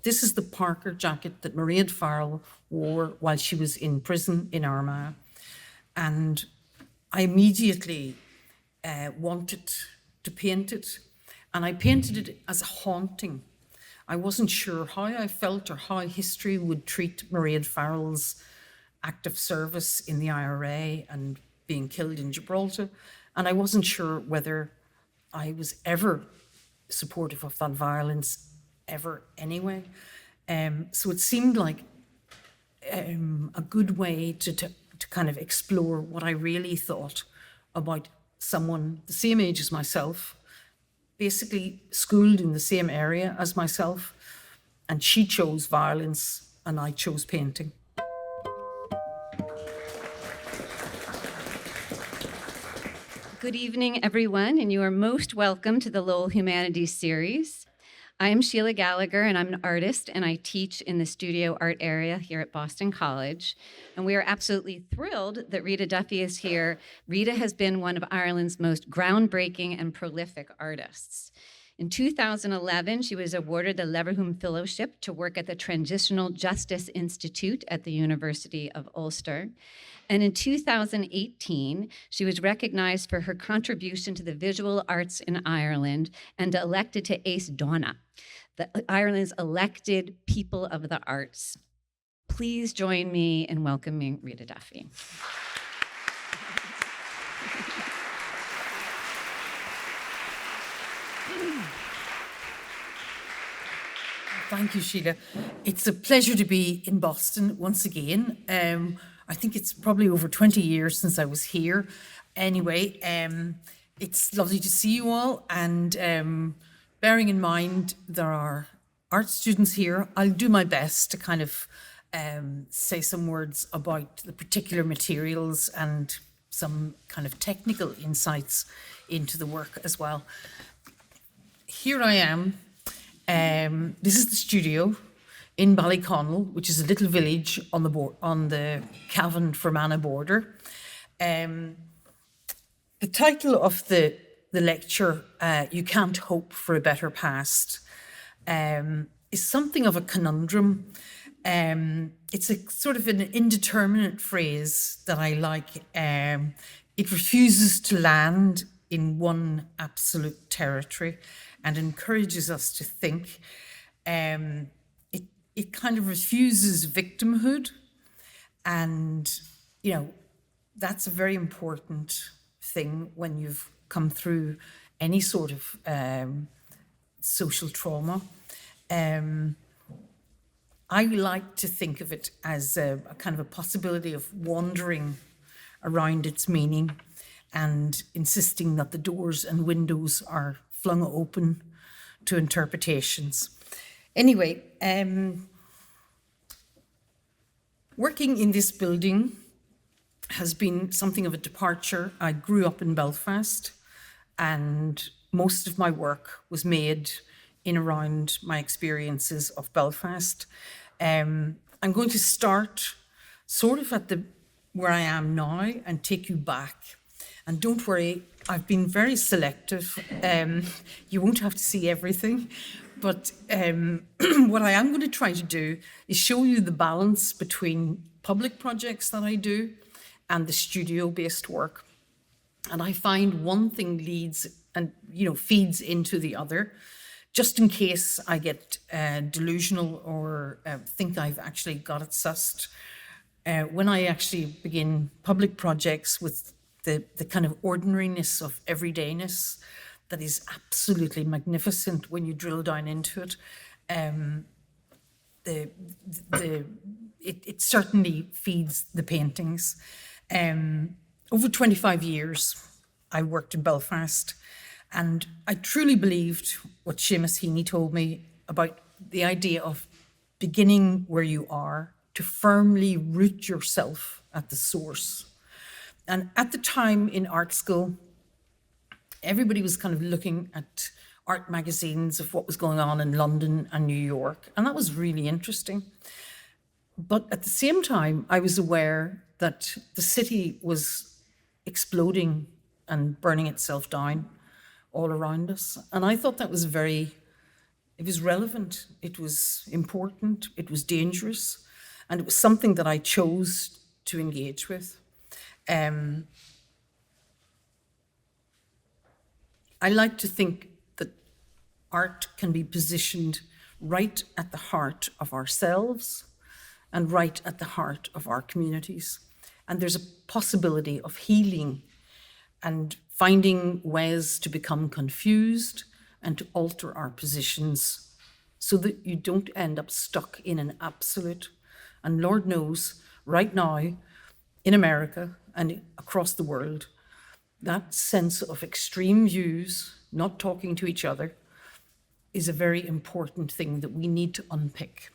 this is the Parker jacket that Mairead Farrell wore while she was in prison in Armagh. And I immediately wanted to paint it. And I painted it as a haunting. I wasn't sure how I felt or how history would treat Mairead Farrell's active service in the IRA and being killed in Gibraltar. And I wasn't sure whether I was ever supportive of that violence, ever anyway. So it seemed like a good way to kind of explore what I really thought about someone the same age as myself, basically schooled in the same area as myself, and she chose violence and I chose painting. Good evening, everyone, and you are most welcome to the Lowell Humanities series. I am Sheila Gallagher, and I'm an artist, and I teach in the studio art area here at Boston College. And we are absolutely thrilled that Rita Duffy is here. Rita has been one of Ireland's most groundbreaking and prolific artists. In 2011, she was awarded the Leverhulme Fellowship to work at the Transitional Justice Institute at the University of Ulster. And in 2018, she was recognized for her contribution to the visual arts in Ireland and elected to Aosdana, Ireland's elected people of the arts. Please join me in welcoming Rita Duffy. Thank you, Sheila. It's a pleasure to be in Boston once again. I think it's probably over 20 years since I was here. Anyway, it's lovely to see you all. And bearing in mind there are art students here, I'll do my best to kind of say some words about the particular materials and some kind of technical insights into the work as well. Here I am. This is the studio in Ballyconnell, which is a little village on the Cavan-Fermanagh border. The title of the lecture, You Can't Hope for a Better Past, is something of a conundrum. It's a sort of an indeterminate phrase that I like. It refuses to land in one absolute territory and encourages us to think. It kind of refuses victimhood, and that's a very important thing when you've come through any sort of social trauma. I like to think of it as a kind of a possibility of wandering around its meaning and insisting that the doors and windows are flung open to interpretations. Anyway, working in this building has been something of a departure. I grew up in Belfast, and most of my work was made in around my experiences of Belfast. I'm going to start sort of at where I am now and take you back. And don't worry, I've been very selective. You won't have to see everything, but what I am going to try to do is show you the balance between public projects that I do and the studio-based work. And I find one thing leads and feeds into the other, just in case I get delusional or think I've actually got it sussed. When I actually begin public projects with the kind of ordinariness of everydayness that is absolutely magnificent when you drill down into it, it certainly feeds the paintings. Over 25 years, I worked in Belfast, and I truly believed what Seamus Heaney told me about the idea of beginning where you are to firmly root yourself at the source. And at the time in art school, everybody was kind of looking at art magazines of what was going on in London and New York, and that was really interesting. But at the same time, I was aware that the city was exploding and burning itself down all around us. And I thought that was very It was relevant, it was important, it was dangerous, and it was something that I chose to engage with. I like to think that art can be positioned right at the heart of ourselves and right at the heart of our communities. And there's a possibility of healing and finding ways to become confused and to alter our positions so that you don't end up stuck in an absolute. And Lord knows, right now, in America and across the world, that sense of extreme views, not talking to each other, is a very important thing that we need to unpick.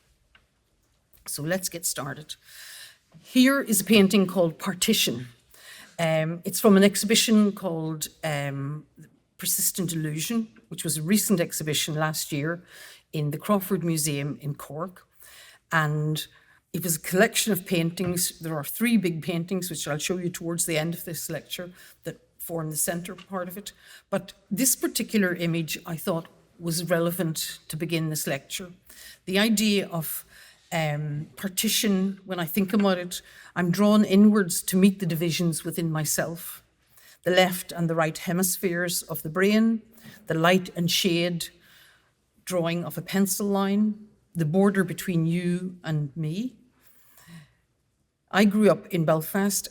So let's get started. Here is a painting called Partition. It's from an exhibition called Persistent Illusion, which was a recent exhibition last year in the Crawford Museum in Cork. And it was a collection of paintings. There are 3 big paintings, which I'll show you towards the end of this lecture, that form the center part of it. But this particular image, I thought, was relevant to begin this lecture. The idea of partition, when I think about it, I'm drawn inwards to meet the divisions within myself, the left and the right hemispheres of the brain, the light and shade drawing of a pencil line, the border between you and me. I grew up in Belfast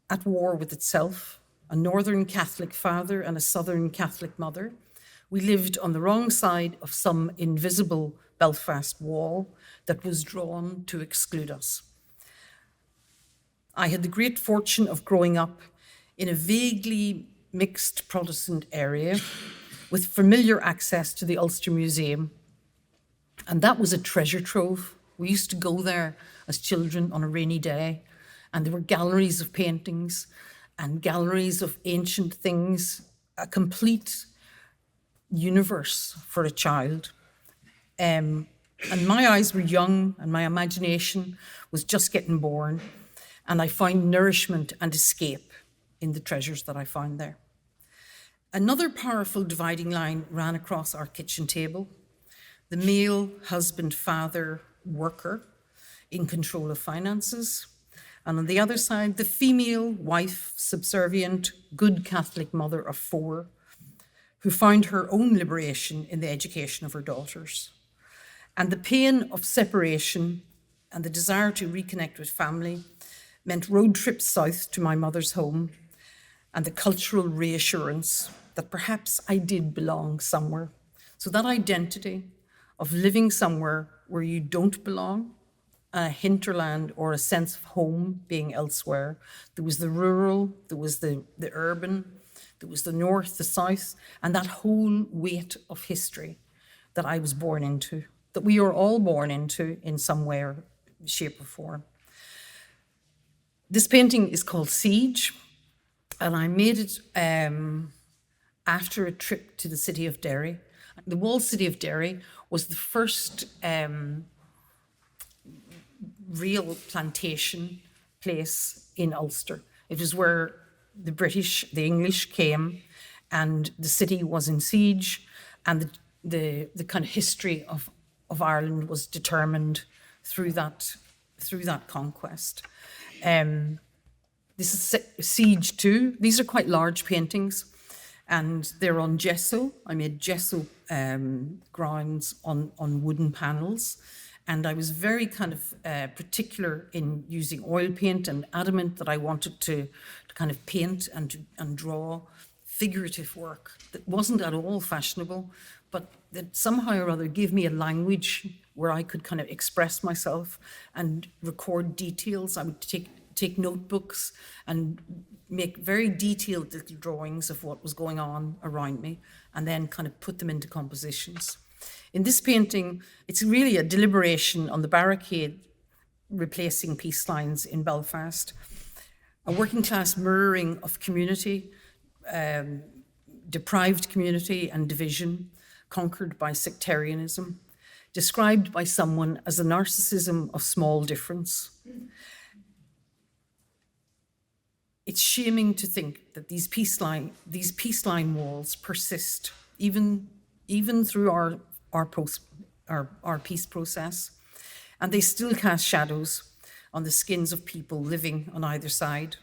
at war with itself, a Northern Catholic father and a Southern Catholic mother. We lived on the wrong side of some invisible Belfast wall that was drawn to exclude us. I had the great fortune of growing up in a vaguely mixed Protestant area with familiar access to the Ulster Museum. And that was a treasure trove. We used to go there as children on a rainy day, and there were galleries of paintings and galleries of ancient things, a complete universe for a child. And my eyes were young and my imagination was just getting born, and I found nourishment and escape in the treasures that I found there. Another powerful dividing line ran across our kitchen table: the male husband, father, worker in control of finances, and on the other side, the female wife, subservient, good Catholic mother of 4, who found her own liberation in the education of her daughters. And the pain of separation and the desire to reconnect with family meant road trips south to my mother's home and the cultural reassurance that perhaps I did belong somewhere. So that identity of living somewhere where you don't belong, a hinterland or a sense of home being elsewhere. There was the rural, there was the urban, there was the north, the south, and that whole weight of history that I was born into, that we are all born into in some way or shape or form. This painting is called Siege, and I made it after a trip to the city of Derry. The walled city of Derry was the first real plantation place in Ulster. It was where the British, the English came, and the city was in siege, and the kind of history of Ireland was determined through that conquest. This is Siege 2. These are quite large paintings, and they're on gesso. I made gesso grounds on wooden panels. And I was very kind of particular in using oil paint and adamant that I wanted to kind of paint and draw figurative work that wasn't at all fashionable, but that somehow or other gave me a language where I could kind of express myself and record details. I would take notebooks and make very detailed little drawings of what was going on around me, and then kind of put them into compositions. In this painting, it's really a deliberation on the barricade replacing peace lines in Belfast, a working class mirroring of community, deprived community and division, conquered by sectarianism, described by someone as a narcissism of small difference. It's shaming to think that these peace line walls persist, even through our our peace process. And they still cast shadows on the skins of people living on either side.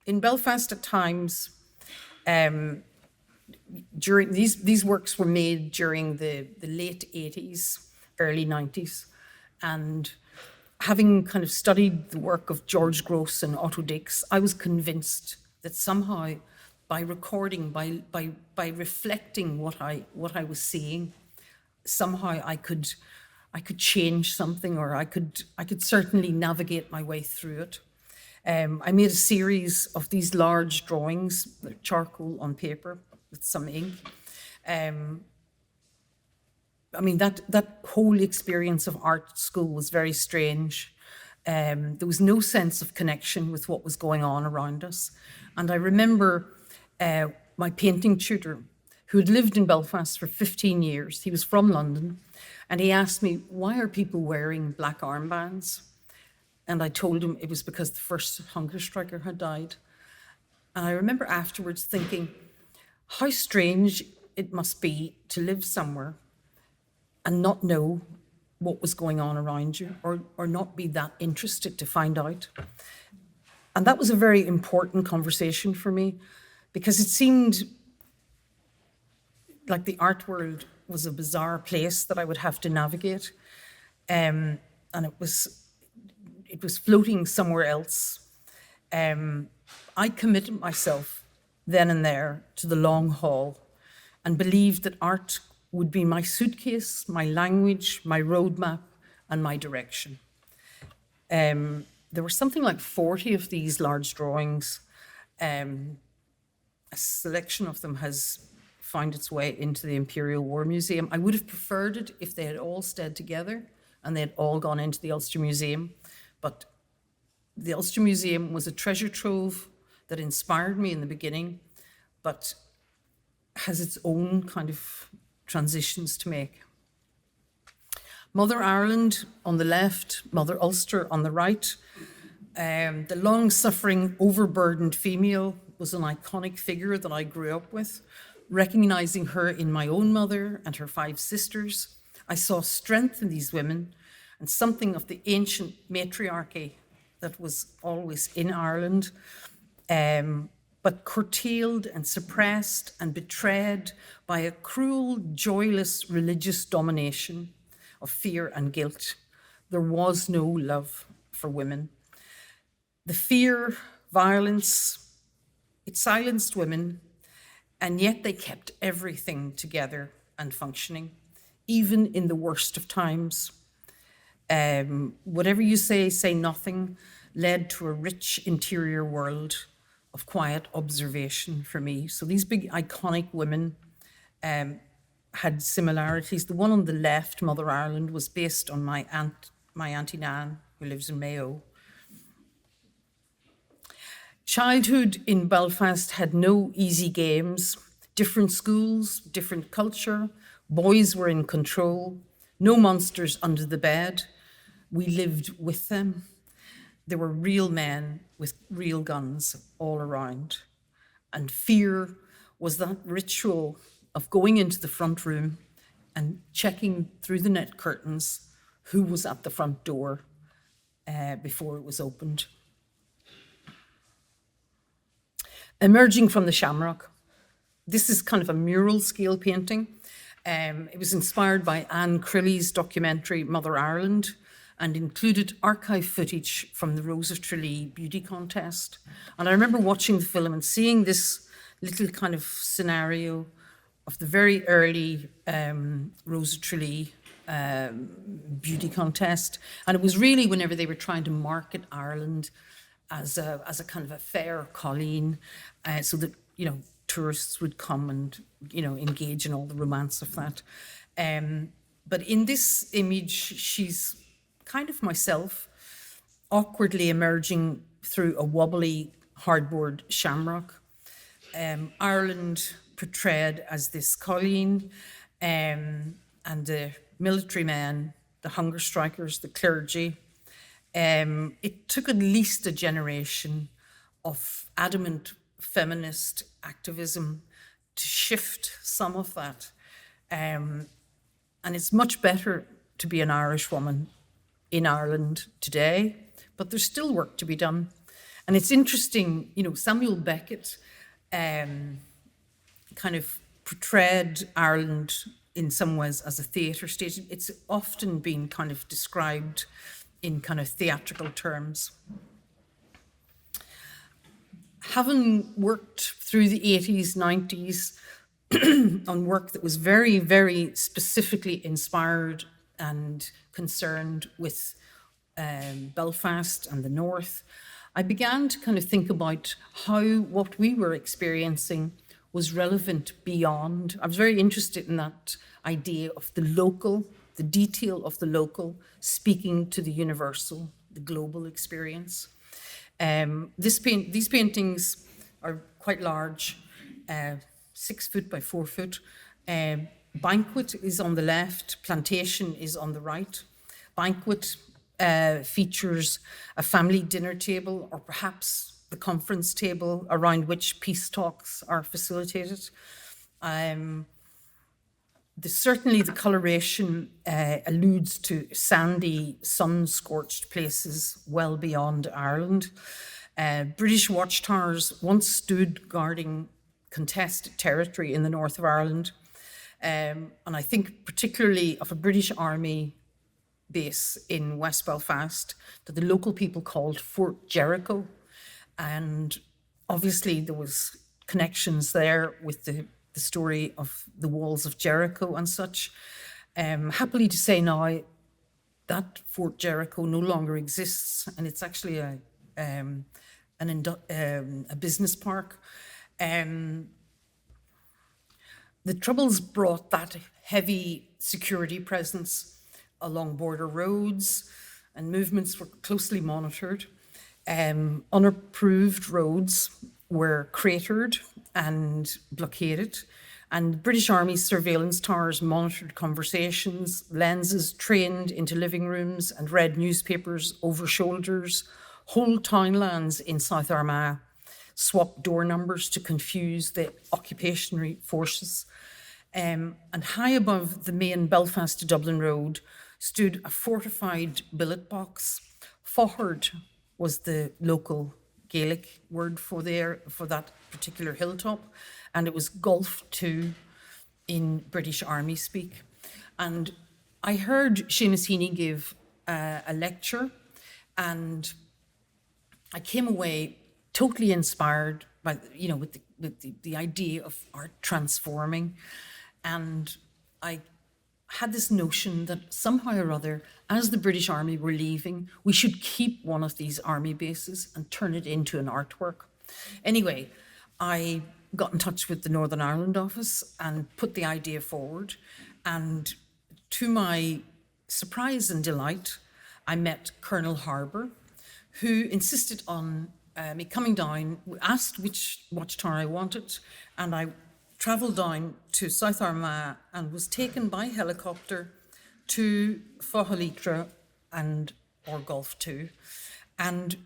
In Belfast at times, during these works were made during the late 80s, early 90s, and having kind of studied the work of George Grosz and Otto Dix, I was convinced that somehow by recording, by reflecting what I was seeing, somehow I could change something, or I could certainly navigate my way through it. I made a series of these large drawings, charcoal on paper with some ink. I mean, that whole experience of art school was very strange. There was no sense of connection with what was going on around us. And I remember my painting tutor, who had lived in Belfast for 15 years, he was from London, and he asked me, why are people wearing black armbands? And I told him it was because the first hunger striker had died. And I remember afterwards thinking, how strange it must be to live somewhere and not know what was going on around you, or not be that interested to find out. And that was a very important conversation for me, because it seemed like the art world was a bizarre place that I would have to navigate. And it was floating somewhere else. I committed myself then and there to the long haul, and believed that art would be my suitcase, my language, my roadmap, and my direction. There were something like 40 of these large drawings. A selection of them has found its way into the Imperial War Museum. I would have preferred it if they had all stayed together and they had all gone into the Ulster Museum. But the Ulster Museum was a treasure trove that inspired me in the beginning, but has its own kind of transitions to make. Mother Ireland on the left, Mother Ulster on the right. The long-suffering, overburdened female was an iconic figure that I grew up with. Recognizing her in my own mother and her 5 sisters, I saw strength in these women and something of the ancient matriarchy that was always in Ireland, but curtailed and suppressed and betrayed by a cruel, joyless religious domination of fear and guilt. There was no love for women. The fear, violence, it silenced women, and yet they kept everything together and functioning, even in the worst of times. Whatever you say nothing, led to a rich interior world of quiet observation for me. So these big iconic women had similarities. The one on the left, Mother Ireland, was based on my Auntie Nan, who lives in Mayo. Childhood in Belfast had no easy games. Different schools, different culture. Boys were in control. No monsters under the bed. We lived with them. There were real men with real guns all around. And fear was that ritual of going into the front room and checking through the net curtains who was at the front door before it was opened. Emerging from the shamrock. This is kind of a mural scale painting. It was inspired by Anne Crilly's documentary, Mother Ireland, and included archive footage from the Rose of Tralee beauty contest. And I remember watching the film and seeing this little kind of scenario of the very early Rose of Tralee beauty contest. And it was really whenever they were trying to market Ireland as a kind of a fair colleen, so that, you know, tourists would come and, you know, engage in all the romance of that. But in this image, she's kind of myself, awkwardly emerging through a wobbly hardboard shamrock. Ireland portrayed as this colleen, and the military men, the hunger strikers, the clergy. It took at least a generation of adamant feminist activism to shift some of that. And it's much better to be an Irish woman in Ireland today, but there's still work to be done. And it's interesting, Samuel Beckett kind of portrayed Ireland in some ways as a theatre state. It's often been kind of described in kind of theatrical terms. Having worked through the 80s, 90s on work that was very, very specifically inspired and concerned with Belfast and the North, I began to kind of think about how what we were experiencing was relevant beyond. I was very interested in that idea of the local, the detail of the local, speaking to the universal, the global experience. These paintings are quite large, 6 foot by 4 foot. Banquet is on the left, Plantation is on the right. Banquet features a family dinner table, or perhaps the conference table around which peace talks are facilitated. Certainly the coloration alludes to sandy, sun-scorched places well beyond Ireland. British watchtowers once stood guarding contested territory in the north of Ireland. And I think particularly of a British Army base in West Belfast that the local people called Fort Jericho. And obviously there was connections there with the story of the walls of Jericho and such. Happily to say now that Fort Jericho no longer exists, and it's actually a business park. The Troubles brought that heavy security presence along border roads, and movements were closely monitored. Unapproved roads were cratered and blockaded, and British Army surveillance towers monitored conversations, lenses trained into living rooms and read newspapers over shoulders. Whole townlands in South Armagh swapped door numbers to confuse the occupationary forces. And high above the main Belfast to Dublin road stood a fortified billet box. Faughard was the local Gaelic word for that particular hilltop, and it was Golf 2 in British Army speak. And I heard Seamus Heaney give a lecture, and I came away totally inspired by, with the idea of art transforming. And I had this notion that somehow or other, as the British Army were leaving, we should keep one of these army bases and turn it into an artwork. Anyway, I got in touch with the Northern Ireland office and put the idea forward. And to my surprise and delight, I met Colonel Harbour, who insisted on me coming down, asked which watchtower I wanted, and I travelled down to South Armagh and was taken by helicopter to Faughalittra or Golf 2. And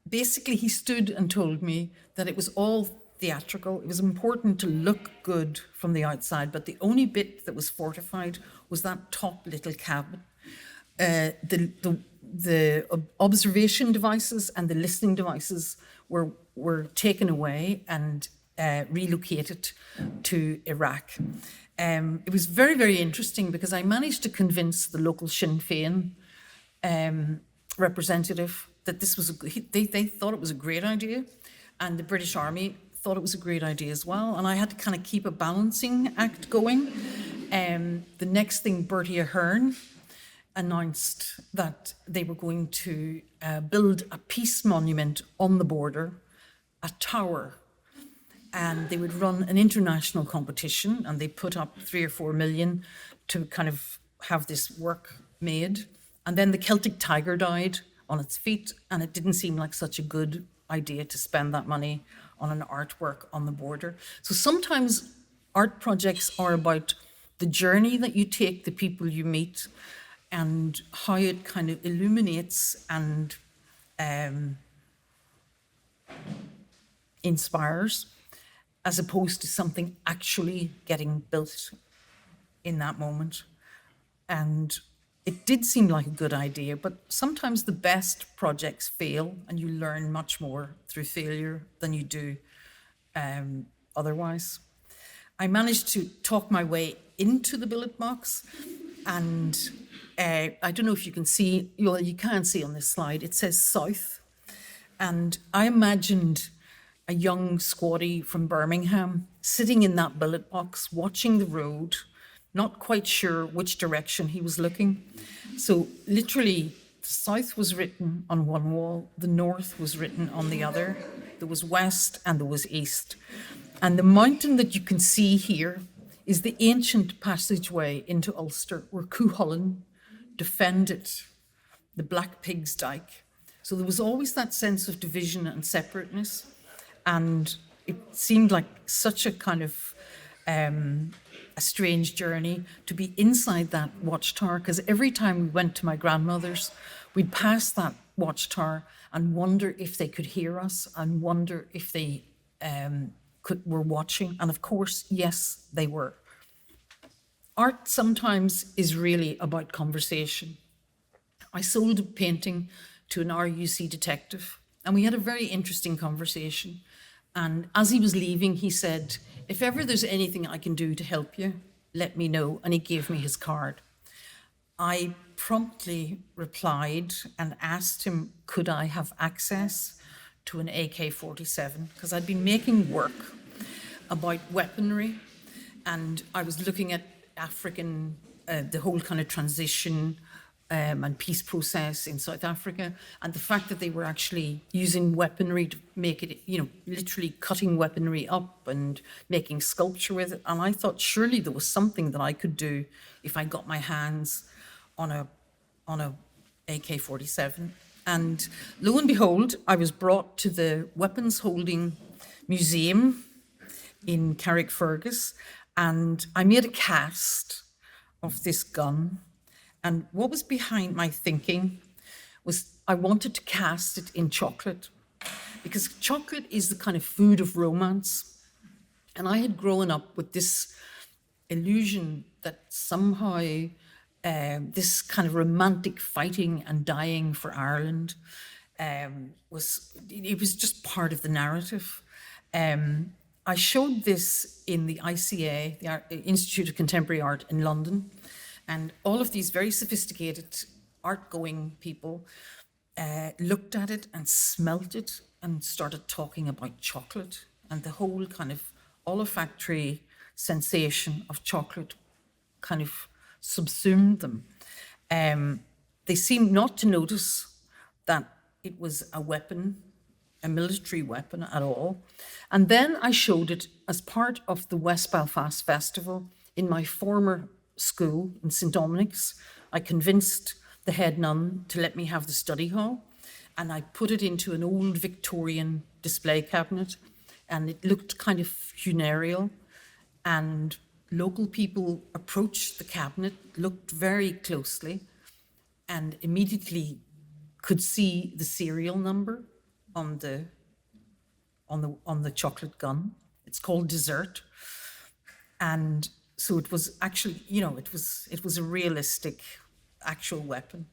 basically he stood and told me that it was all theatrical. It was important to look good from the outside, but the only bit that was fortified was that top little cabin. The observation devices and the listening devices were taken away and relocated to Iraq. It was very, very interesting because I managed to convince the local Sinn Féin representative that this was they thought it was a great idea, and the British Army thought it was a great idea as well. And I had to kind of keep a balancing act going. The next thing, Bertie Ahern announced that they were going to build a peace monument on the border, a tower, and they would run an international competition, and they put up 3 or 4 million to kind of have this work made. And then the Celtic Tiger died on its feet, and it didn't seem like such a good idea to spend that money on an artwork on the border. So sometimes art projects are about the journey that you take, the people you meet, and how it kind of illuminates and inspires. as opposed to something actually getting built in that moment. And it did seem like a good idea, but sometimes the best projects fail, and you learn much more through failure than you do otherwise. I managed to talk my way into the billet box, and I don't know if you can see, well, you can't see on this slide, it says South. And I imagined a young squatty from Birmingham sitting in that billet box, watching the road, not quite sure which direction he was looking. So literally, the South was written on one wall, the North was written on the other. There was West and there was East. And the mountain that you can see here is the ancient passageway into Ulster where Cuchulainn defended the Black Pig's Dyke. So there was always that sense of division and separateness. And it seemed like such a kind of a strange journey to be inside that watchtower, because every time we went to my grandmother's, we'd pass that watchtower and wonder if they could hear us and wonder if they were watching. And of course, yes, they were. Art sometimes is really about conversation. I sold a painting to an RUC detective, and we had a very interesting conversation. And as he was leaving, he said, "If ever there's anything I can do to help you, let me know." And he gave me his card. I promptly replied and asked him, could I have access to an AK-47? Because I'd been making work about weaponry, and I was looking at African, the whole kind of transition and peace process in South Africa, and the fact that they were actually using weaponry to make it, literally cutting weaponry up and making sculpture with it. And I thought surely there was something that I could do if I got my hands on a AK-47. And lo and behold, I was brought to the Weapons Holding Museum in Carrickfergus, and I made a cast of this gun. And what was behind my thinking was I wanted to cast it in chocolate, because chocolate is the kind of food of romance. And I had grown up with this illusion that somehow this kind of romantic fighting and dying for Ireland was just part of the narrative. I showed this in the ICA, the Institute of Contemporary Art in London, and all of these very sophisticated art-going people looked at it and smelt it and started talking about chocolate, and the whole kind of olfactory sensation of chocolate kind of subsumed them. They seemed not to notice that it was a weapon, a military weapon at all. And then I showed it as part of the West Belfast Festival in my former school in St. Dominic's. I convinced the head nun to let me have the study hall, and I put it into an old Victorian display cabinet, and it looked kind of funereal. And local people approached the cabinet, looked very closely, and immediately could see the serial number on the chocolate gun. It's called Dessert. And so it was actually, it was a realistic actual weapon.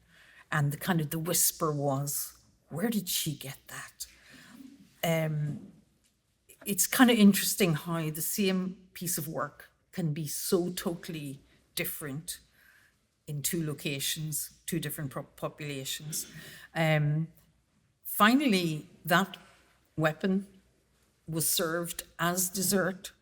And the whisper was, where did she get that? It's kind of interesting how the same piece of work can be so totally different in two locations, two different populations. Finally, that weapon was served as dessert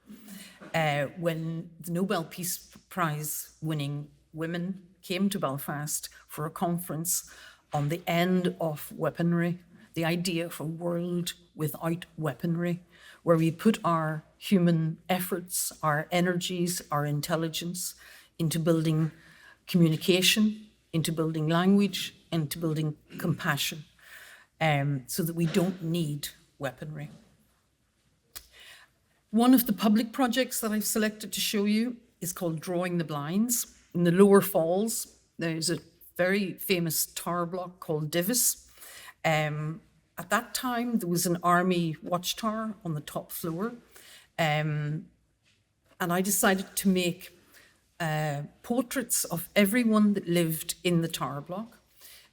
when the Nobel Peace Prize winning women came to Belfast for a conference on the end of weaponry, the idea of a world without weaponry, where we put our human efforts, our energies, our intelligence into building communication, into building language, into building compassion, so that we don't need weaponry. One of the public projects that I've selected to show you is called Drawing the Blinds. In the Lower Falls, there's a very famous tower block called Divis. At that time, there was an army watchtower on the top floor, And I decided to make portraits of everyone that lived in the tower block,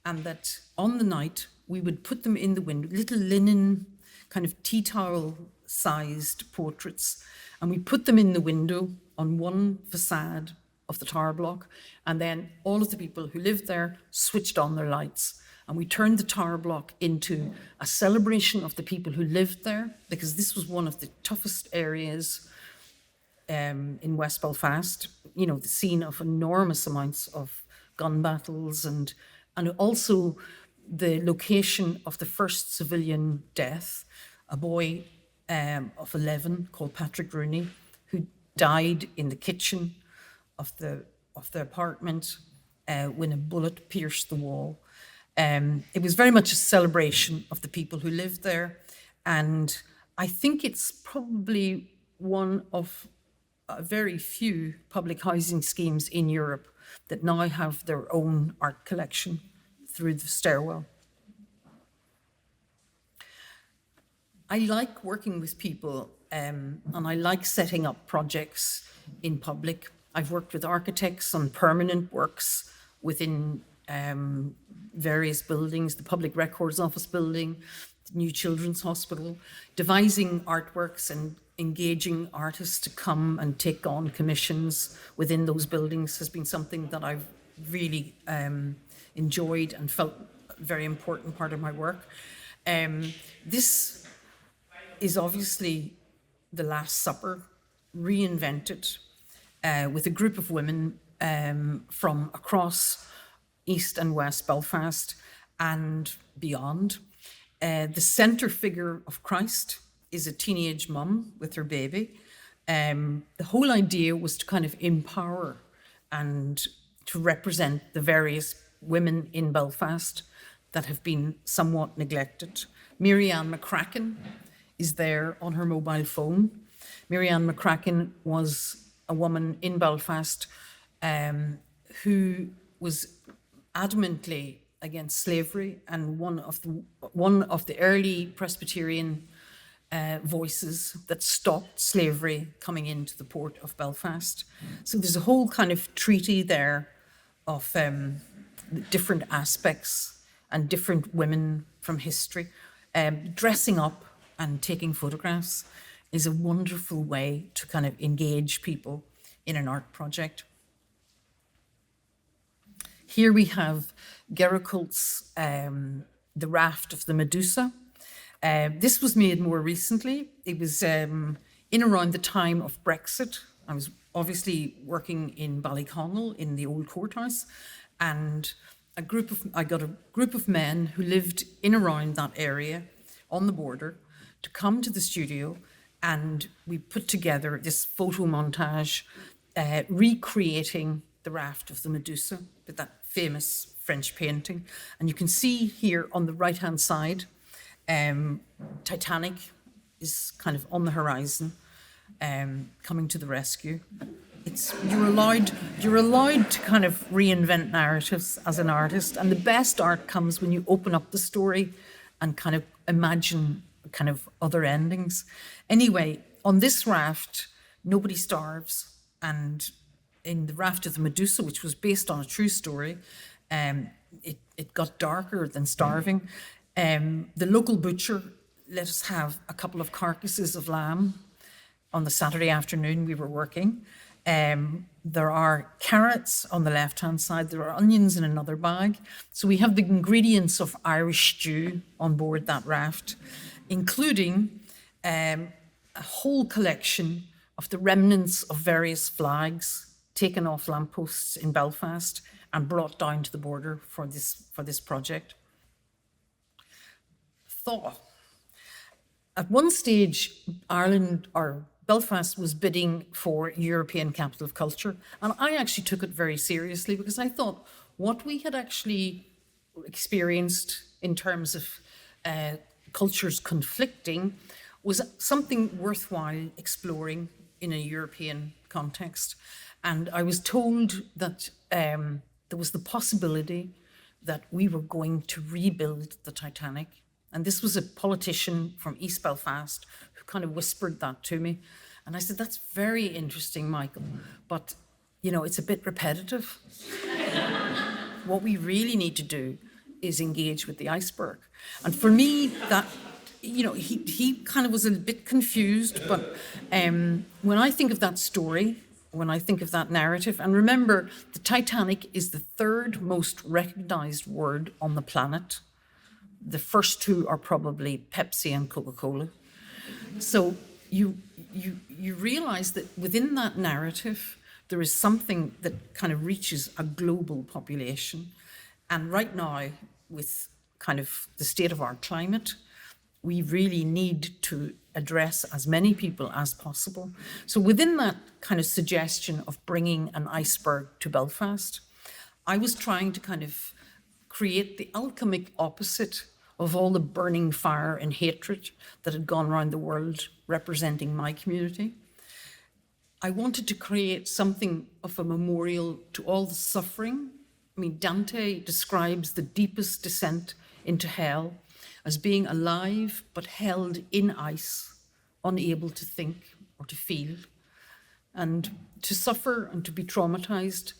and that on the night we would put them in the window, little linen kind of tea towel sized portraits, and we put them in the window on one facade of the tower block, and then all of the people who lived there switched on their lights, and we turned the tower block into a celebration of the people who lived there, because this was one of the toughest areas in West Belfast, you know, the scene of enormous amounts of gun battles, and also the location of the first civilian death, a boy of 11 called Patrick Rooney, who died in the kitchen of the apartment when a bullet pierced the wall. It was very much a celebration of the people who lived there, and I think it's probably one of very few public housing schemes in Europe that now have their own art collection through the stairwell. I like working with people, and I like setting up projects in public. I've worked with architects on permanent works within various buildings, the Public Records Office building, the New Children's Hospital, devising artworks and engaging artists to come and take on commissions within those buildings has been something that I've really enjoyed and felt a very important part of my work. This is obviously The Last Supper, reinvented with a group of women from across East and West Belfast and beyond. The centre figure of Christ is a teenage mum with her baby. The whole idea was to kind of empower and to represent the various women in Belfast that have been somewhat neglected. Mary-Ann McCracken is there on her mobile phone. Mary-Ann McCracken was a woman in Belfast who was adamantly against slavery, and one of the early Presbyterian voices that stopped slavery coming into the port of Belfast. So there's a whole kind of treaty there of different aspects and different women from history. Dressing up and taking photographs is a wonderful way to kind of engage people in an art project. Here we have Gerricolt's The Raft of the Medusa. This was made more recently. It was in around the time of Brexit. I was obviously working in Ballyconnell in the old courthouse, and I got a group of men who lived in around that area on the border to come to the studio, and we put together this photo montage recreating the Raft of the Medusa with that famous French painting. And you can see here on the right-hand side, Titanic is kind of on the horizon, coming to the rescue. You're allowed to kind of reinvent narratives as an artist, and the best art comes when you open up the story and kind of imagine kind of other endings. Anyway, on this raft, nobody starves, and in the Raft of the Medusa, which was based on a true story, it got darker than starving. The local butcher let us have a couple of carcasses of lamb on the Saturday afternoon we were working. There are carrots on the left-hand side. There are onions in another bag. So we have the ingredients of Irish stew on board that raft, including a whole collection of the remnants of various flags taken off lampposts in Belfast and brought down to the border for this project. Thaw. At one stage, Ireland or Belfast was bidding for European Capital of Culture, and I actually took it very seriously because I thought what we had actually experienced in terms of cultures conflicting was something worthwhile exploring in a European context. And I was told that there was the possibility that we were going to rebuild the Titanic. And this was a politician from East Belfast who kind of whispered that to me. And I said, that's very interesting, Michael, but, you know, it's a bit repetitive. What we really need to do is engage with the iceberg. And for me, that, you know, he kind of was a bit confused, but when I think of that story, when I think of that narrative, and remember, the Titanic is the third most recognized word on the planet. The first two are probably Pepsi and Coca-Cola. So you realize that within that narrative, there is something that kind of reaches a global population. And right now, with kind of the state of our climate, we really need to address as many people as possible. So within that kind of suggestion of bringing an iceberg to Belfast, I was trying to kind of create the alchemic opposite of all the burning fire and hatred that had gone around the world representing my community. I wanted to create something of a memorial to all the suffering. I mean, Dante describes the deepest descent into hell as being alive but held in ice, unable to think or to feel. And to suffer and to be traumatized,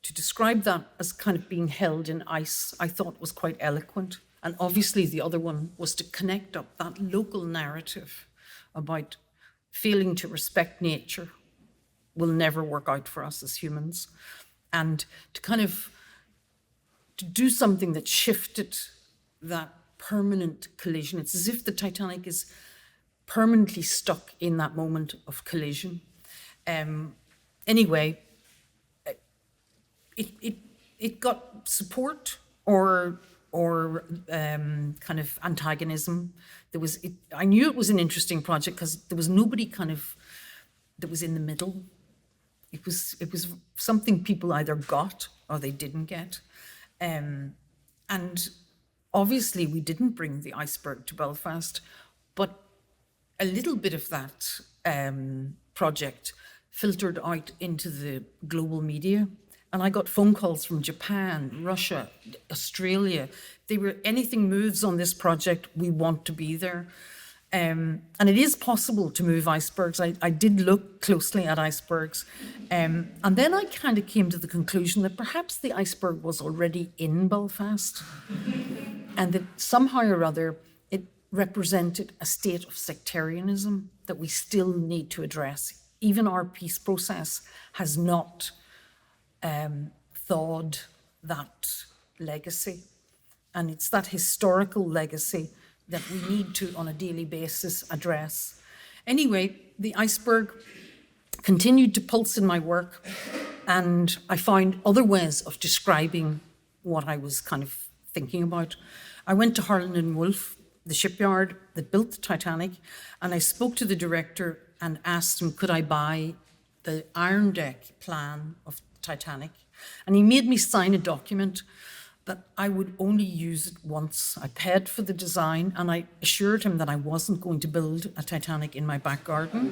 to describe that as kind of being held in ice, I thought was quite eloquent. And obviously the other one was to connect up that local narrative about failing to respect nature will never work out for us as humans. And to kind of to do something that shifted that permanent collision. It's as if the Titanic is permanently stuck in that moment of collision. Anyway, it got support or kind of antagonism. I knew it was an interesting project because there was nobody kind of that was in the middle. It was something people either got or they didn't get. And obviously we didn't bring the iceberg to Belfast, but a little bit of that project filtered out into the global media. And I got phone calls from Japan, Russia, Australia. They were, anything moves on this project, we want to be there. And it is possible to move icebergs. I did look closely at icebergs. And then I kind of came to the conclusion that perhaps the iceberg was already in Belfast and that somehow or other it represented a state of sectarianism that we still need to address. Even our peace process has not thawed that legacy. And it's that historical legacy that we need to, on a daily basis, address. Anyway, the iceberg continued to pulse in my work, and I found other ways of describing what I was kind of thinking about. I went to Harland and Wolff, the shipyard that built the Titanic, and I spoke to the director and asked him, could I buy the iron deck plan of the Titanic? And he made me sign a document that I would only use it once. I paid for the design and I assured him that I wasn't going to build a Titanic in my back garden,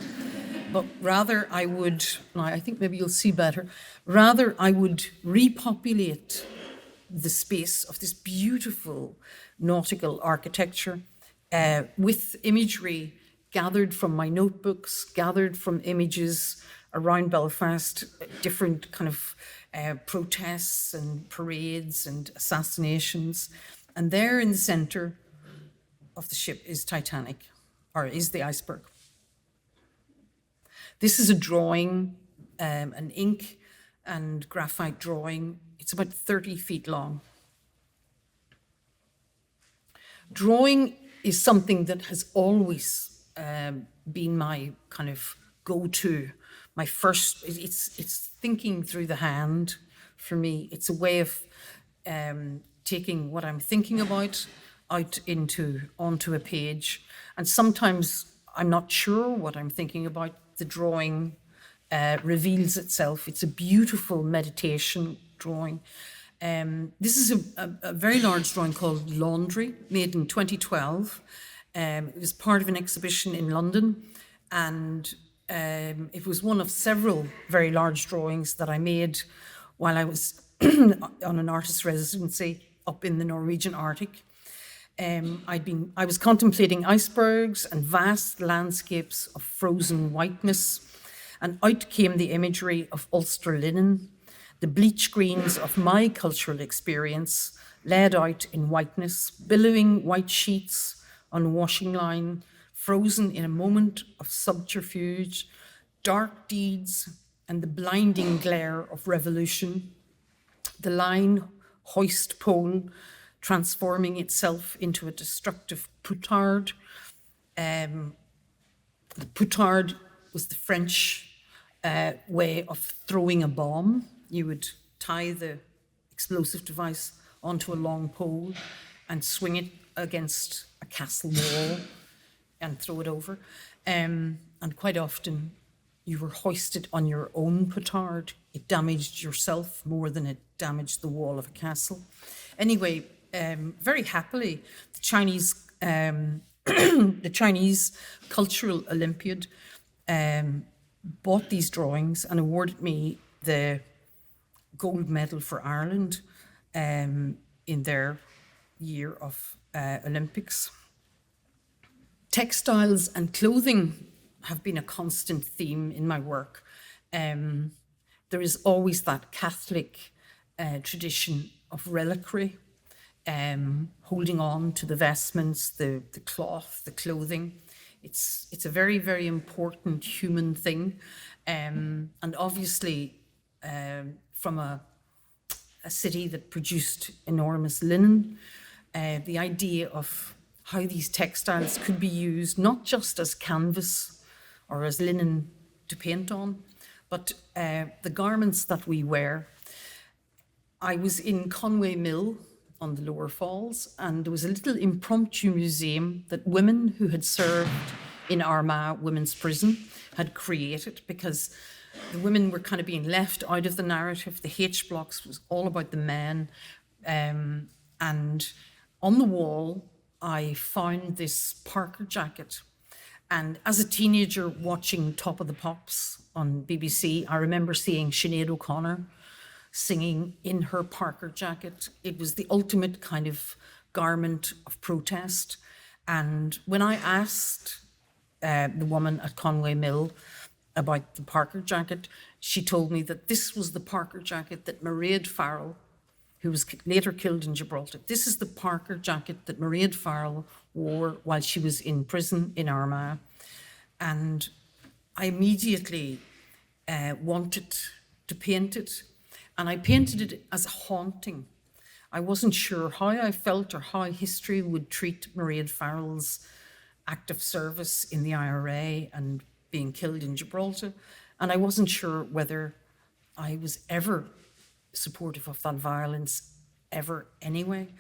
but rather I would, now I think maybe you'll see better, rather I would repopulate the space of this beautiful nautical architecture with imagery gathered from my notebooks, gathered from images around Belfast, different kind of protests and parades and assassinations. And there in the center of the ship is Titanic, or is the iceberg. This is a drawing, an ink and graphite drawing. It's about 30 feet long. Drawing is something that has always been my kind of go-to. My first, it's thinking through the hand for me. It's a way of taking what I'm thinking about out onto a page. And sometimes I'm not sure what I'm thinking about. The drawing reveals itself. It's a beautiful meditation drawing. This is a very large drawing called Laundry, made in 2012. It was part of an exhibition in London, and it was one of several very large drawings that I made while I was on an artist residency up in the Norwegian Arctic. I was contemplating icebergs and vast landscapes of frozen whiteness, and out came the imagery of Ulster linen, the bleach greens of my cultural experience, laid out in whiteness, billowing white sheets on washing line, frozen in a moment of subterfuge, dark deeds, and the blinding glare of revolution. The line hoist pole transforming itself into a destructive petard. The petard was the French way of throwing a bomb. You would tie the explosive device onto a long pole and swing it against a castle wall and throw it over. And quite often you were hoisted on your own petard. It damaged yourself more than it damaged the wall of a castle. Anyway, very happily, the Chinese Cultural Olympiad bought these drawings and awarded me the gold medal for Ireland in their year of Olympics. Textiles and clothing have been a constant theme in my work. There is always that Catholic tradition of reliquary, holding on to the vestments, the cloth, the clothing. It's a very, very important human thing. And obviously, from a city that produced enormous linen, the idea of how these textiles could be used not just as canvas or as linen to paint on, but the garments that we wear. I was in Conway Mill on the Lower Falls, and there was a little impromptu museum that women who had served in Armagh Women's Prison had created, because the women were kind of being left out of the narrative. The H blocks was all about the men. And on the wall, I found this Parker jacket. And as a teenager watching Top of the Pops on BBC, I remember seeing Sinead O'Connor singing in her Parker jacket. It was the ultimate kind of garment of protest. And when I asked the woman at Conway Mill about the Parker jacket, she told me that this was the Parker jacket that Mairead Farrell, who was later killed in Gibraltar, this is the Parker jacket that Mairead Farrell wore while she was in prison in Armagh. And I immediately wanted to paint it. And I painted it as a haunting. I wasn't sure how I felt or how history would treat Mairead Farrell's active service in the IRA and being killed in Gibraltar. And I wasn't sure whether I was ever supportive of that violence, ever anyway.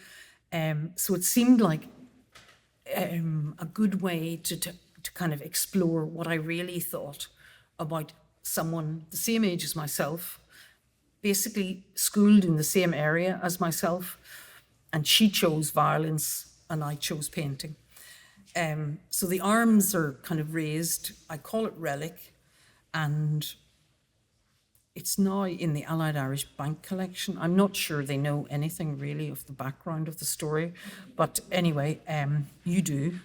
So it seemed like a good way to kind of explore what I really thought about someone the same age as myself, basically schooled in the same area as myself, and she chose violence and I chose painting. So the arms are kind of raised. I call it relic, and it's now in the Allied Irish Bank collection. I'm not sure they know anything really of the background of the story, but anyway, you do.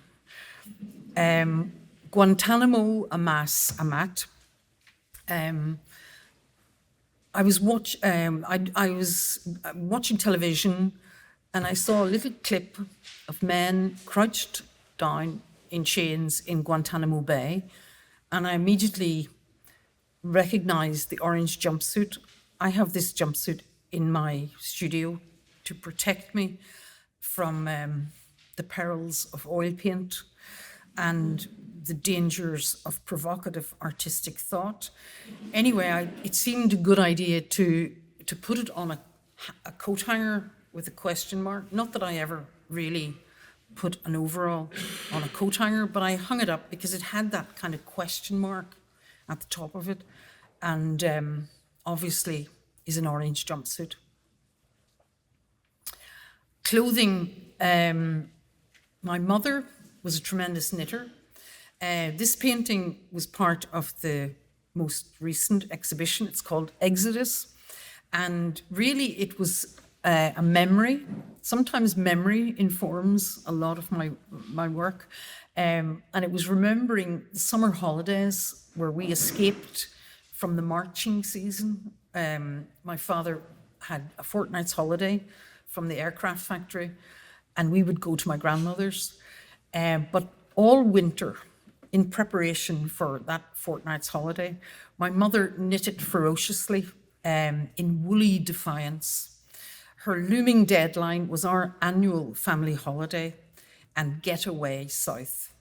Guantanamo Amas Amat. I was watching television, and I saw a little clip of men crouched down in chains in Guantanamo Bay, and I immediately recognized the orange jumpsuit. I have this jumpsuit in my studio to protect me from the perils of oil paint and the dangers of provocative artistic thought. Anyway, it seemed a good idea to put it on a coat hanger with a question mark. Not that I ever really put an overall on a coat hanger, but I hung it up because it had that kind of question mark at the top of it, and obviously is an orange jumpsuit. Clothing, my mother was a tremendous knitter. This painting was part of the most recent exhibition. It's called Exodus. And really it was a memory Sometimes memory informs a lot of my work. And it was remembering the summer holidays where we escaped from the marching season. My father had a fortnight's holiday from the aircraft factory, and we would go to my grandmother's. But all winter, in preparation for that fortnight's holiday, my mother knitted ferociously in woolly defiance. Her looming deadline was our annual family holiday and getaway south.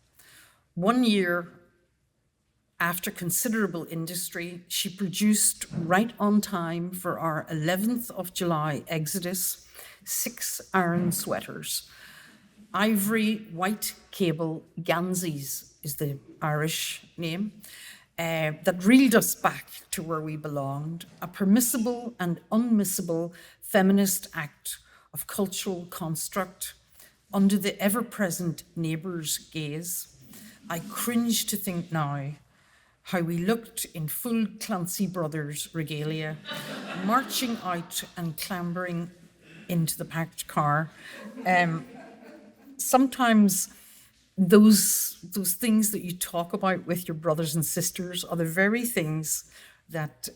1 year after considerable industry, she produced right on time for our 11th of July exodus 6 iron sweaters. Ivory white cable ganzis is the Irish name, that reeled us back to where we belonged, a permissible and unmissable feminist act of cultural construct under the ever-present neighbour's gaze. I cringe to think now how we looked in full Clancy Brothers regalia, marching out and clambering into the packed car. Sometimes those things that you talk about with your brothers and sisters are the very things that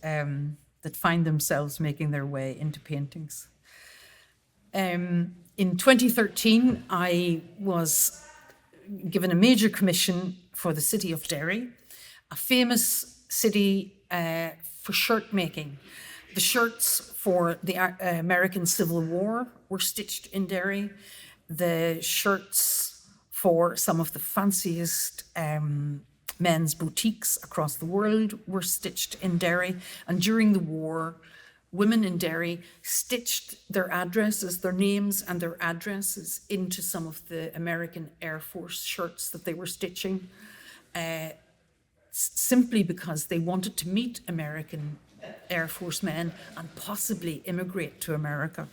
find themselves making their way into paintings. In 2013, I was given a major commission for the city of Derry, a famous city for shirt making. The shirts for the American Civil War were stitched in Derry. The shirts for some of the fanciest men's boutiques across the world were stitched in Derry. And during the war, women in Derry stitched their addresses, their names and their addresses into some of the American Air Force shirts that they were stitching, simply because they wanted to meet American Air Force men and possibly immigrate to America.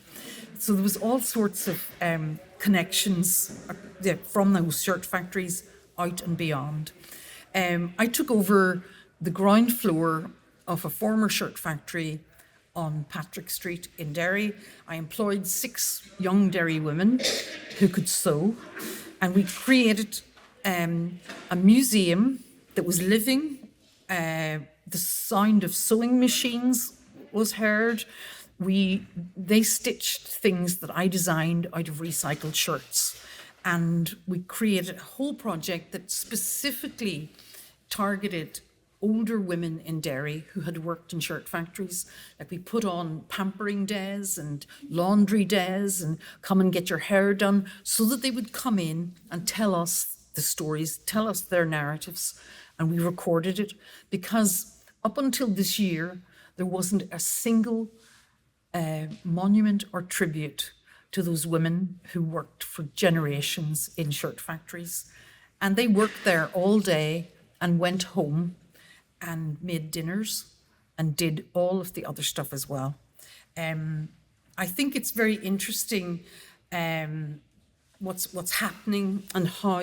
So there was all sorts of connections from those shirt factories out and beyond. I took over the ground floor of a former shirt factory on Patrick Street in Derry. I employed 6 young Derry women who could sew, and we created a museum that was living. The sound of sewing machines was heard. They stitched things that I designed out of recycled shirts. And we created a whole project that specifically targeted older women in Derry who had worked in shirt factories. Like, we put on pampering days and laundry days and come and get your hair done, so that they would come in and tell us the stories, tell us their narratives. And we recorded it, because up until this year, there wasn't a single monument or tribute to those women who worked for generations in shirt factories. And they worked there all day and went home and made dinners and did all of the other stuff as well. I think it's very interesting what's happening and how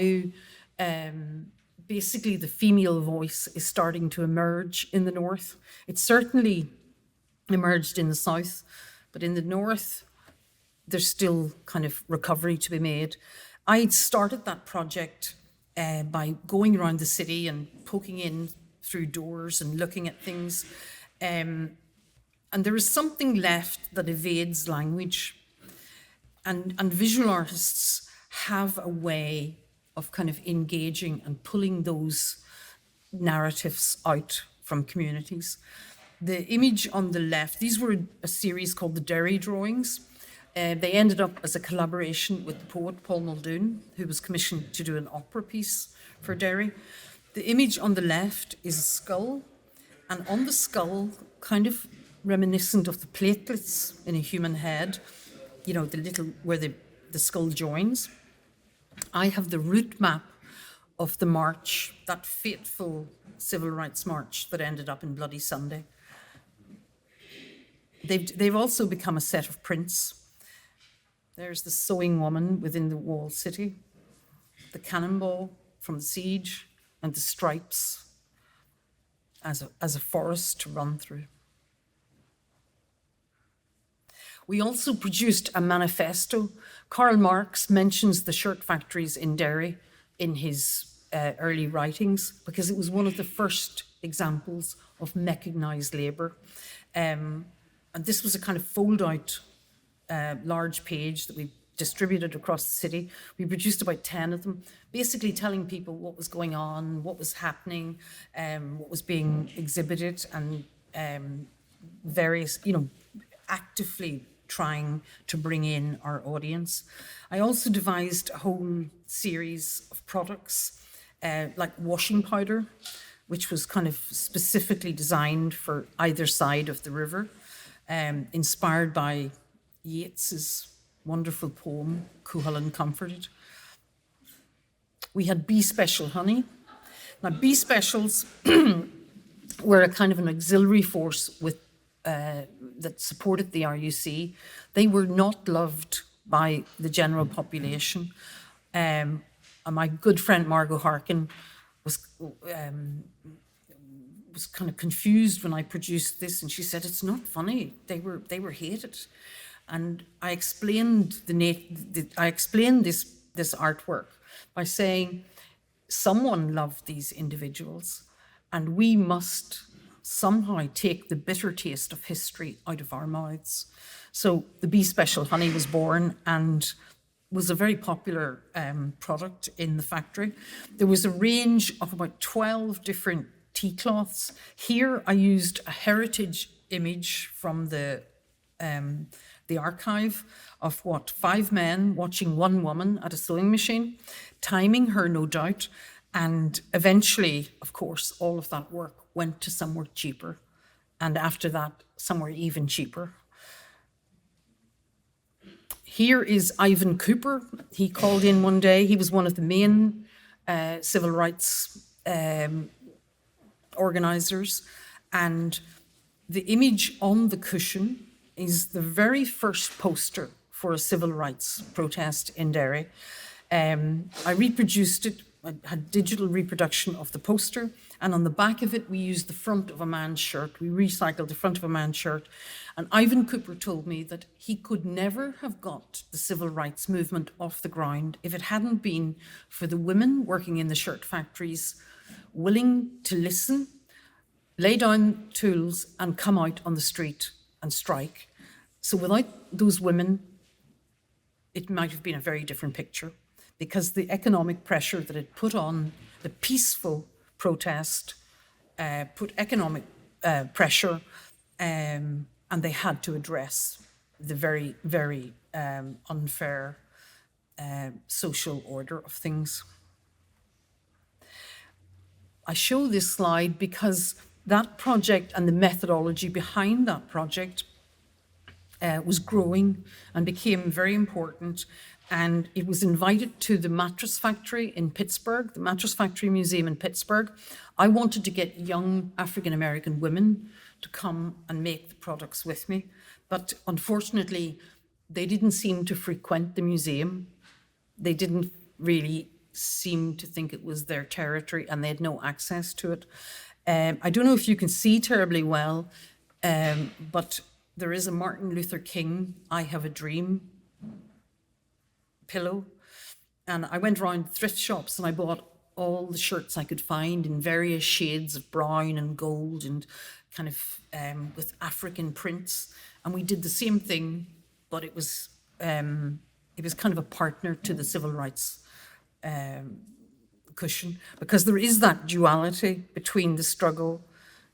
basically the female voice is starting to emerge in the North. It certainly emerged in the South, but in the North, there's still kind of recovery to be made. I started that project by going around the city and poking in through doors and looking at things. And there is something left that evades language. And visual artists have a way of kind of engaging and pulling those narratives out from communities. The image on the left, these were a series called the Derry Drawings. They ended up as a collaboration with the poet Paul Muldoon, who was commissioned to do an opera piece for Derry. The image on the left is a skull, and on the skull, kind of reminiscent of the platelets in a human head, you know, the little where the skull joins. I have the route map of the march, that fateful civil rights march that ended up in Bloody Sunday. They've also become a set of prints. There's the sewing woman within the walled city, the cannonball from the siege, and the stripes as a forest to run through. We also produced a manifesto. Karl Marx mentions the shirt factories in Derry in his early writings because it was one of the first examples of mechanized labor. And this was a kind of fold-out large page that we distributed across the city. We produced about 10 of them, basically telling people what was going on, what was happening, what was being exhibited, and various, actively trying to bring in our audience. I also devised a whole series of products like washing powder, which was kind of specifically designed for either side of the river, inspired by Yeats's wonderful poem, Cuchulainn Comforted. We had bee special honey. Now, bee specials were a kind of an auxiliary force that supported the RUC. They were not loved by the general population. And my good friend Margot Harkin was kind of confused when I produced this, and she said, "It's not funny. They were hated." And I explained this artwork by saying, someone loved these individuals, and we must somehow take the bitter taste of history out of our mouths. So the Bee Special Honey was born and was a very popular product in the factory. There was a range of about 12 different tea cloths. Here I used a heritage image from the archive of 5 men watching one woman at a sewing machine, timing her, no doubt. And eventually, of course, all of that work went to somewhere cheaper. And after that, somewhere even cheaper. Here is Ivan Cooper. He called in one day. He was one of the main civil rights organizers. And the image on the cushion is the very first poster for a civil rights protest in Derry. I reproduced it. I had digital reproduction of the poster, and on the back of it, we used the front of a man's shirt. We recycled the front of a man's shirt. And Ivan Cooper told me that he could never have got the civil rights movement off the ground if it hadn't been for the women working in the shirt factories willing to listen, lay down tools, and come out on the street and strike. So without those women, it might have been a very different picture, because the economic pressure that it put on the peaceful protest put economic pressure, and they had to address the very, very unfair social order of things. I show this slide because that project and the methodology behind that project was growing and became very important. And it was invited to the mattress factory in Pittsburgh, the Mattress Factory Museum in Pittsburgh. I wanted to get young African-American women to come and make the products with me. But unfortunately, they didn't seem to frequent the museum. They didn't really seem to think it was their territory, and they had no access to it. I don't know if you can see terribly well, but there is a Martin Luther King, I Have a Dream pillow. And I went around thrift shops and I bought all the shirts I could find in various shades of brown and gold and kind of with African prints. And we did the same thing, but it was kind of a partner to the civil rights cushion, because there is that duality between the struggle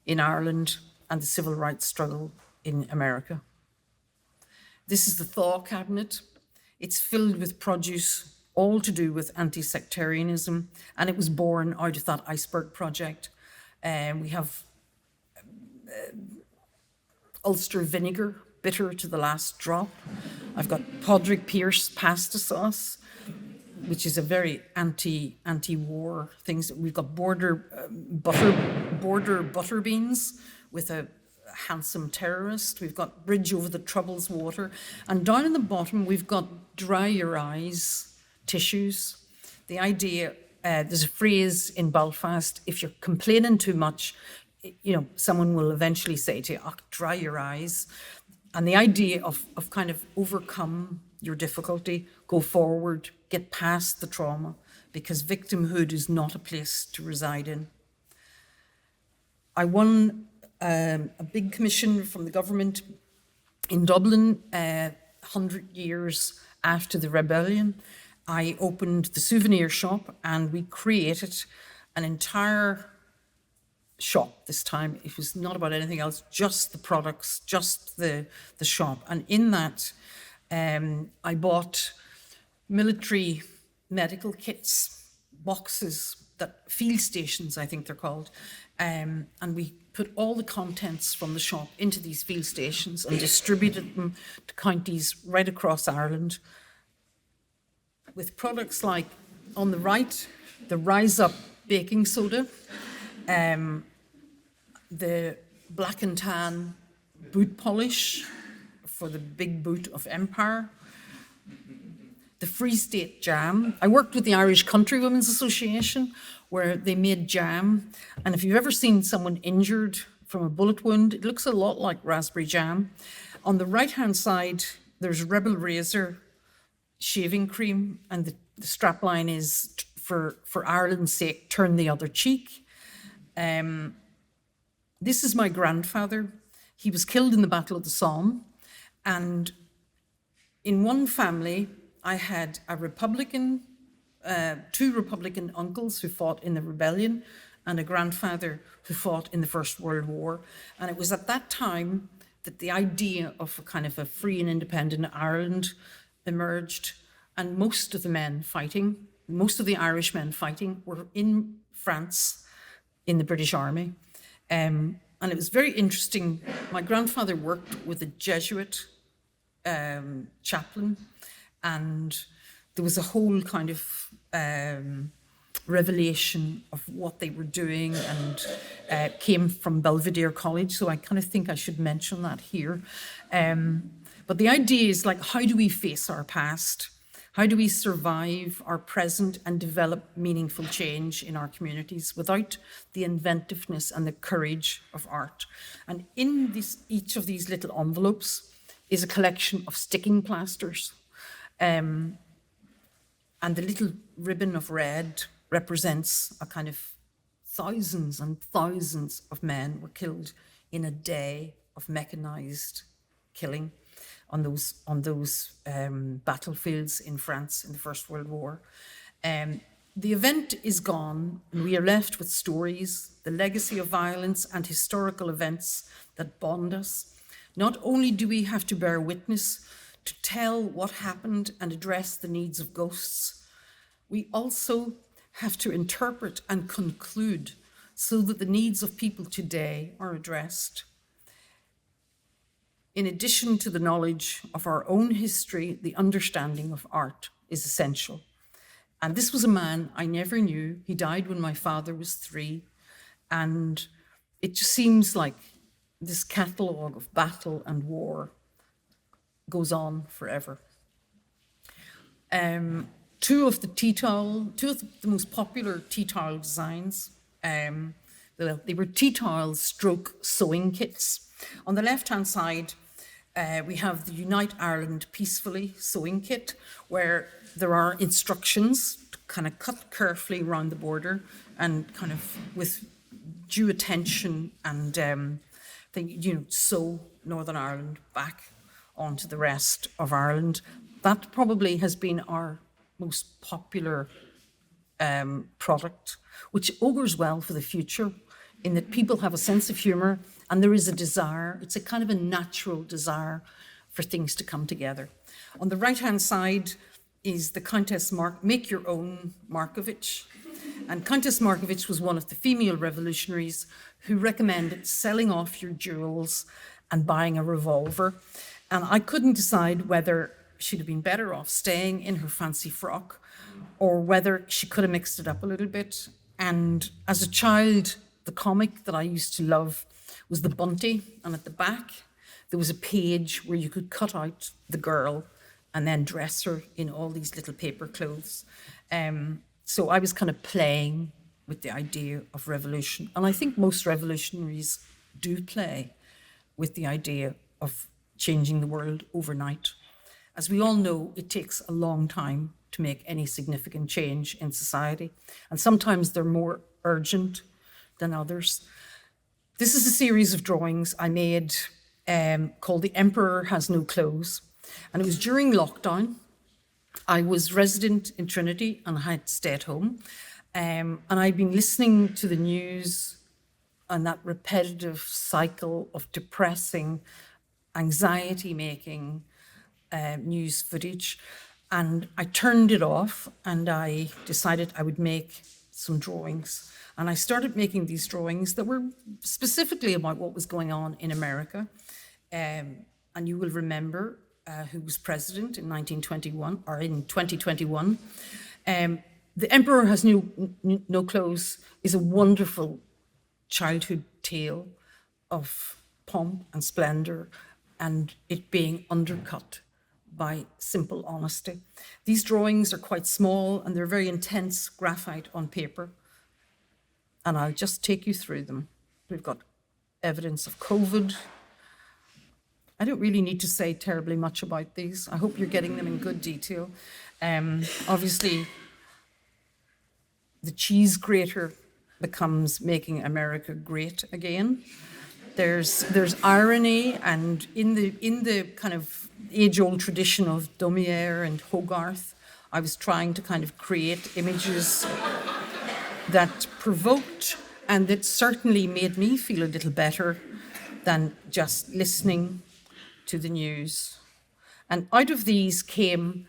in Ireland and the civil rights struggle in America. This is the Thaw cabinet. It's filled with produce, all to do with anti-sectarianism, and it was born out of that iceberg project. We have Ulster vinegar, bitter to the last drop. I've got Padraig Pierce pasta sauce, which is a very anti-war things. We've got border butter beans with a handsome terrorist. We've got Bridge Over the Troubles water. And down in the bottom, we've got dry your eyes tissues. The idea, there's a phrase in Belfast, if you're complaining too much, someone will eventually say to you, oh, dry your eyes. And the idea of kind of overcome your difficulty, go forward, get past the trauma, because victimhood is not a place to reside in. I won a big commission from the government in Dublin 100 years after the rebellion. I opened the souvenir shop and we created an entire shop this time. It was not about anything else, just the products, just the shop. And in that, I bought military medical kits, boxes, that field stations, I think they're called. And we put all the contents from the shop into these field stations and distributed them to counties right across Ireland with products like, on the right, the Rise Up baking soda, the Black and Tan boot polish for the big boot of Empire, the Free State jam. I worked with the Irish Countrywomen's Association where they made jam. And if you've ever seen someone injured from a bullet wound, it looks a lot like raspberry jam. On the right-hand side, there's Rebel Razor shaving cream, and the strapline is, for Ireland's sake, turn the other cheek. This is my grandfather. He was killed in the Battle of the Somme. And in one family, I had a Republican, two Republican uncles who fought in the rebellion and a grandfather who fought in the First World War. And it was at that time that the idea of a kind of a free and independent Ireland emerged. And most of the men fighting, most of the Irish men fighting were in France in the British Army. And it was very interesting. My grandfather worked with a Jesuit chaplain, and there was a whole kind of revelation of what they were doing, and came from Belvedere College, so I kind of think I should mention that here. But the idea is, like, how do we face our past? How do we survive our present and develop meaningful change in our communities without the inventiveness and the courage of art? And in each of these little envelopes is a collection of sticking plasters. And the little ribbon of red represents a kind of thousands and thousands of men were killed in a day of mechanized killing on those battlefields in France in the First World War. The event is gone, and we are left with stories, the legacy of violence and historical events that bond us. Not only do we have to bear witness to tell what happened and address the needs of ghosts, we also have to interpret and conclude so that the needs of people today are addressed. In addition to the knowledge of our own history, the understanding of art is essential. And this was a man I never knew. He died when my father was 3. And it just seems like this catalogue of battle and war goes on forever. Two of the most popular tea towel designs, they were tea towel stroke sewing kits. On the left-hand side, we have the Unite Ireland Peacefully sewing kit, where there are instructions to kind of cut carefully around the border and kind of with due attention and sew Northern Ireland back onto the rest of Ireland. That probably has been our most popular product, which augurs well for the future in that people have a sense of humour and there is a desire, it's a kind of a natural desire for things to come together. On the right-hand side is the Countess Make Your Own Markovich. And Countess Markovich was one of the female revolutionaries who recommended selling off your jewels and buying a revolver. And I couldn't decide whether she'd have been better off staying in her fancy frock or whether she could have mixed it up a little bit. And as a child, the comic that I used to love was the Bunty, and at the back there was a page where you could cut out the girl and then dress her in all these little paper clothes. So I was kind of playing with the idea of revolution. And I think most revolutionaries do play with the idea of changing the world overnight. As we all know, it takes a long time to make any significant change in society, and sometimes they're more urgent than others. This is a series of drawings I made called The Emperor Has No Clothes, and it was during lockdown. I was resident in Trinity and I had to stay at home, and I'd been listening to the news and that repetitive cycle of depressing, anxiety-making news footage, and I turned it off and I decided I would make some drawings. And I started making these drawings that were specifically about what was going on in America. And you will remember who was president in 1921 or in 2021. The Emperor Has No Clothes is a wonderful childhood tale of pomp and splendor and it being undercut by simple honesty. These drawings are quite small and they're very intense graphite on paper. And I'll just take you through them. We've got evidence of COVID. I don't really need to say terribly much about these. I hope you're getting them in good detail. Obviously, the cheese grater becomes making America great again. There's irony, and in the kind of age-old tradition of Daumier and Hogarth, I was trying to kind of create images that provoked and that certainly made me feel a little better than just listening to the news. And out of these came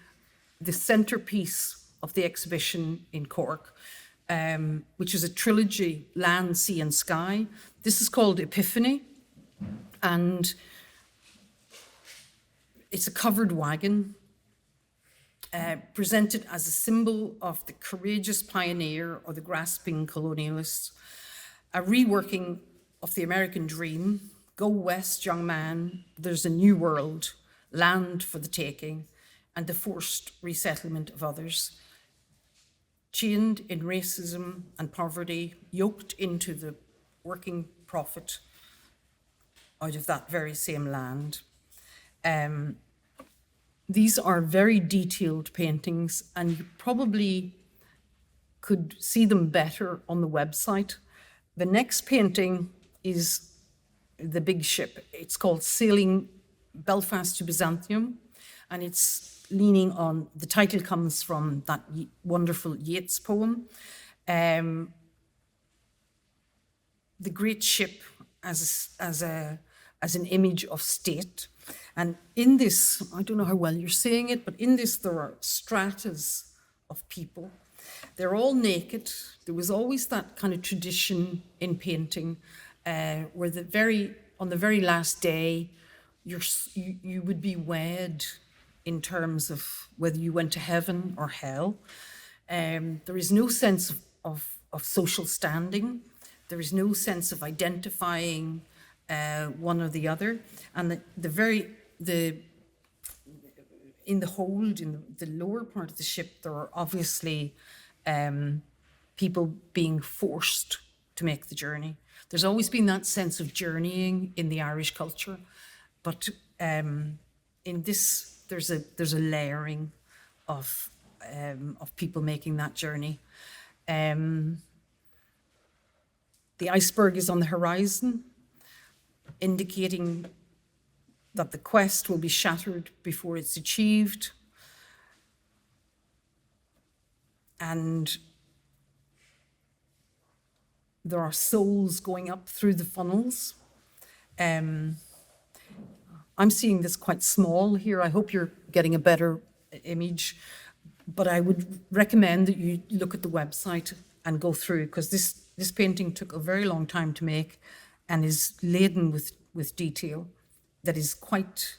the centerpiece of the exhibition in Cork, which is a trilogy, Land, Sea and Sky. This is called Epiphany, and it's a covered wagon presented as a symbol of the courageous pioneer or the grasping colonialist, a reworking of the American dream. Go west, young man, there's a new world, land for the taking, and the forced resettlement of others. Chained in racism and poverty, yoked into the working profit out of that very same land. These are very detailed paintings, and you probably could see them better on the website. The next painting is the big ship. It's called Sailing Belfast to Byzantium, and it's leaning on, the title comes from that wonderful Yeats poem. The great ship as an image of state. And in this, I don't know how well you're seeing it, but in this there are stratas of people. They're all naked. There was always that kind of tradition in painting where on the very last day, you would be wed in terms of whether you went to heaven or hell. There is no sense of social standing. There is no sense of identifying one or the other. And in the hold, in the lower part of the ship, there are obviously people being forced to make the journey. There's always been that sense of journeying in the Irish culture, but in this, there's a layering of people making that journey. The iceberg is on the horizon, indicating that the quest will be shattered before it's achieved. And there are souls going up through the funnels. I'm seeing this quite small here. I hope you're getting a better image, but I would recommend that you look at the website and go through, because this painting took a very long time to make and is laden with detail that is quite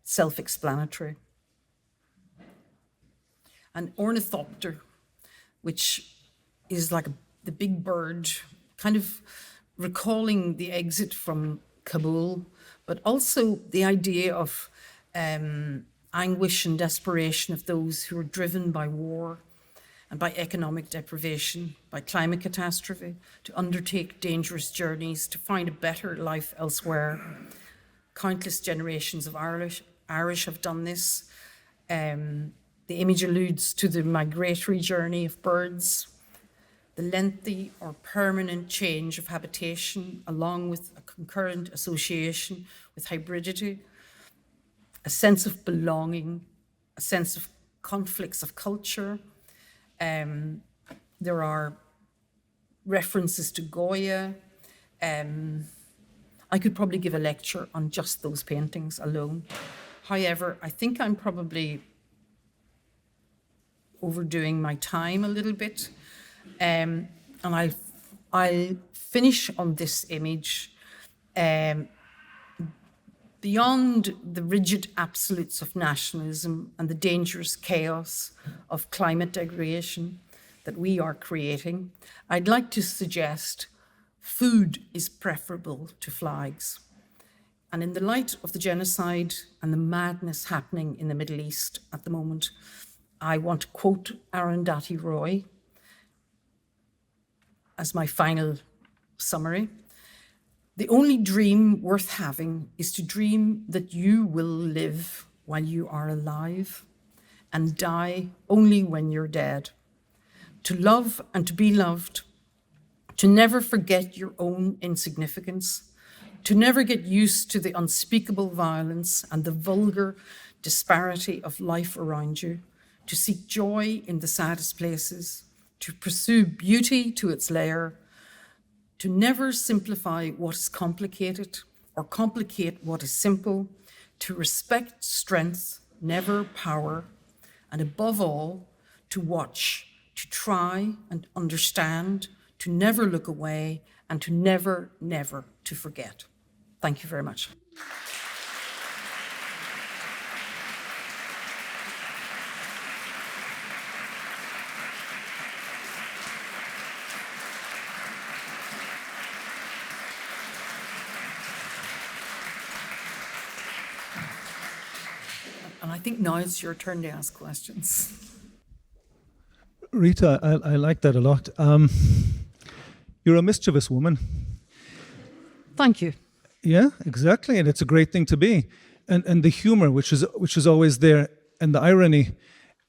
self-explanatory. An ornithopter, which is like the big bird, kind of recalling the exit from Kabul, but also the idea of anguish and desperation of those who are driven by war and by economic deprivation, by climate catastrophe, to undertake dangerous journeys, to find a better life elsewhere. Countless generations of Irish have done this. The image alludes to the migratory journey of birds, the lengthy or permanent change of habitation, along with a concurrent association with hybridity, a sense of belonging, a sense of conflicts of culture. There are references to Goya. I could probably give a lecture on just those paintings alone. However, I think I'm probably overdoing my time a little bit. And I'll finish on this image. Beyond the rigid absolutes of nationalism and the dangerous chaos of climate degradation that we are creating, I'd like to suggest food is preferable to flags. And in the light of the genocide and the madness happening in the Middle East at the moment, I want to quote Arundhati Roy as my final summary. The only dream worth having is to dream that you will live while you are alive and die only when you're dead. To love and to be loved, to never forget your own insignificance, to never get used to the unspeakable violence and the vulgar disparity of life around you, to seek joy in the saddest places, to pursue beauty to its lair, to never simplify what is complicated or complicate what is simple, to respect strength, never power, and above all, to watch, to try and understand, to never look away, and to never, never to forget. Thank you very much. And I think now it's your turn to ask questions. Rita, I like that a lot. You're a mischievous woman. Thank you. Yeah, exactly, and it's a great thing to be. And the humor, which is always there, and the irony,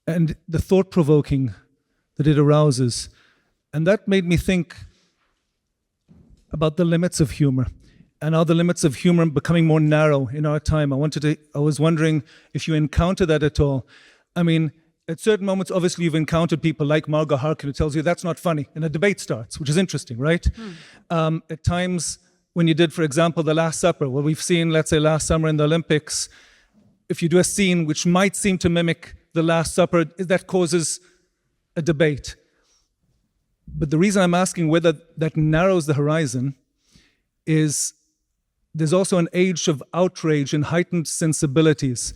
and the thought-provoking that it arouses. And that made me think about the limits of humor. And are the limits of humor becoming more narrow in our time? I was wondering if you encounter that at all. I mean, at certain moments, obviously, you've encountered people like Margot Harkin who tells you that's not funny, and a debate starts, which is interesting, right? At times, when you did, for example, The Last Supper, well, we've seen, let's say, last summer in the Olympics, if you do a scene which might seem to mimic The Last Supper, that causes a debate. But the reason I'm asking whether that narrows the horizon is there's also an age of outrage and heightened sensibilities,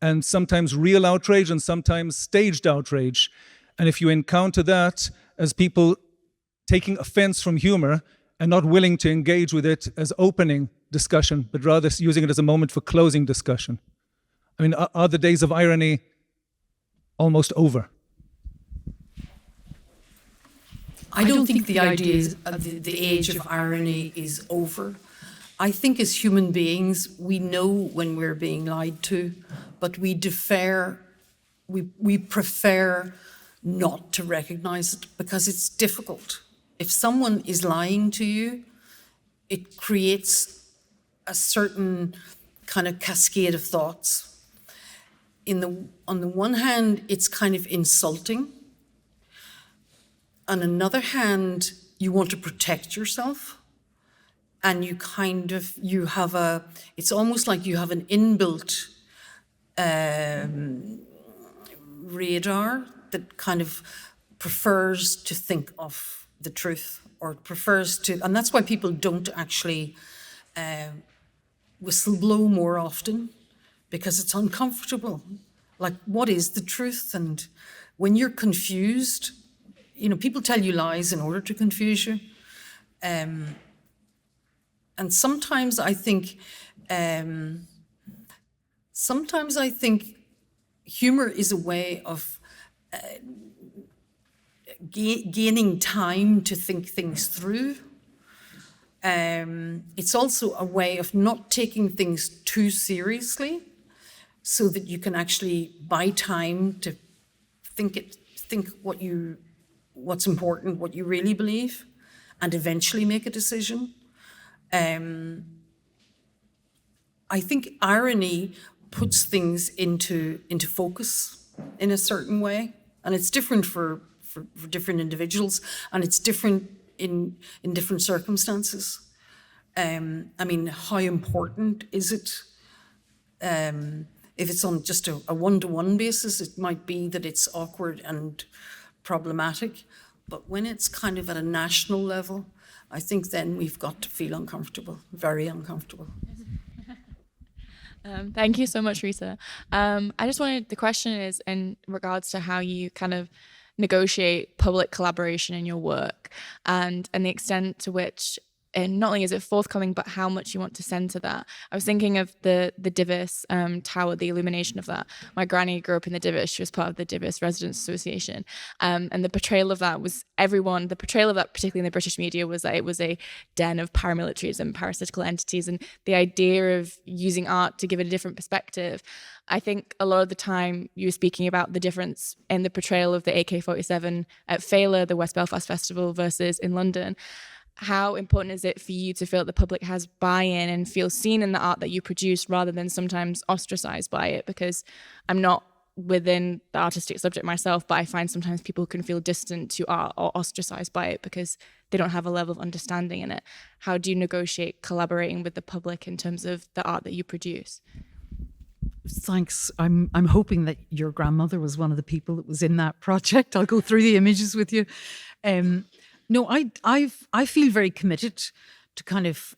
and sometimes real outrage and sometimes staged outrage. And if you encounter that as people taking offense from humor and not willing to engage with it as opening discussion, but rather using it as a moment for closing discussion, I mean, are the days of irony almost over? I don't think the idea of the age of irony is over. I think as human beings, we know when we're being lied to, but we prefer not to recognize it because it's difficult. If someone is lying to you, it creates a certain kind of cascade of thoughts. On the one hand, it's kind of insulting. On another hand, you want to protect yourself. And it's almost like you have an inbuilt radar that kind of prefers to think of the truth, or prefers to, and that's why people don't actually whistleblow more often, because it's uncomfortable. Like, what is the truth? And when you're confused, people tell you lies in order to confuse you. And sometimes I think humor is a way of gaining time to think things through. It's also a way of not taking things too seriously, so that you can actually buy time to think what's important, what you really believe, and eventually make a decision. I think irony puts things into focus in a certain way, and it's different for different individuals, and it's different in different circumstances. I mean, how important is it? If it's on just a one-to-one basis, it might be that it's awkward and problematic. But when it's kind of at a national level, I think then we've got to feel uncomfortable, very uncomfortable. Thank you so much, Rita. The question is in regards to how you kind of negotiate public collaboration in your work, and the extent to which, and not only is it forthcoming, but how much you want to center that. I was thinking of the Divis Tower, the illumination of that. My granny grew up in the Divis. She was part of the Divis Residents Association. And the portrayal of that was the portrayal of that, particularly in the British media, was that it was a den of paramilitarism, parasitical entities, and the idea of using art to give it a different perspective. I think a lot of the time you were speaking about the difference in the portrayal of the AK-47 at Fela, the West Belfast Festival, versus in London. How important is it for you to feel that the public has buy-in and feel seen in the art that you produce, rather than sometimes ostracized by it? Because I'm not within the artistic subject myself, but I find sometimes people can feel distant to art or ostracized by it because they don't have a level of understanding in it. How do you negotiate collaborating with the public in terms of the art that you produce? Thanks. I'm hoping that your grandmother was one of the people that was in that project. I'll go through the images with you. No, I feel very committed to kind of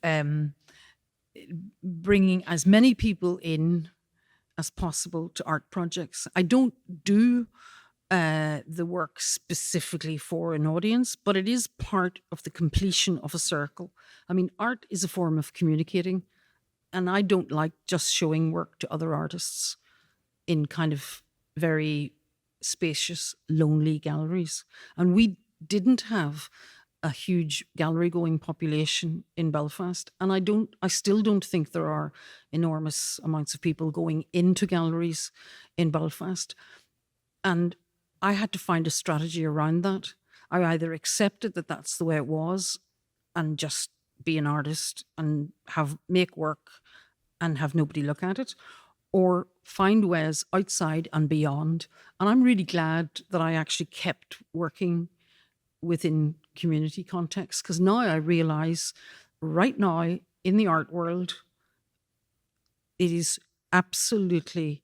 bringing as many people in as possible to art projects. I don't do the work specifically for an audience, but it is part of the completion of a circle. I mean, art is a form of communicating, and I don't like just showing work to other artists in kind of very spacious, lonely galleries. And we didn't have a huge gallery going population in Belfast, and I still don't think there are enormous amounts of people going into galleries in Belfast. And I had to find a strategy around that. I either accepted that that's the way it was and just be an artist and make work and have nobody look at it, or find ways outside and beyond. And I'm really glad that I actually kept working within community context, because now I realize right now in the art world, it is absolutely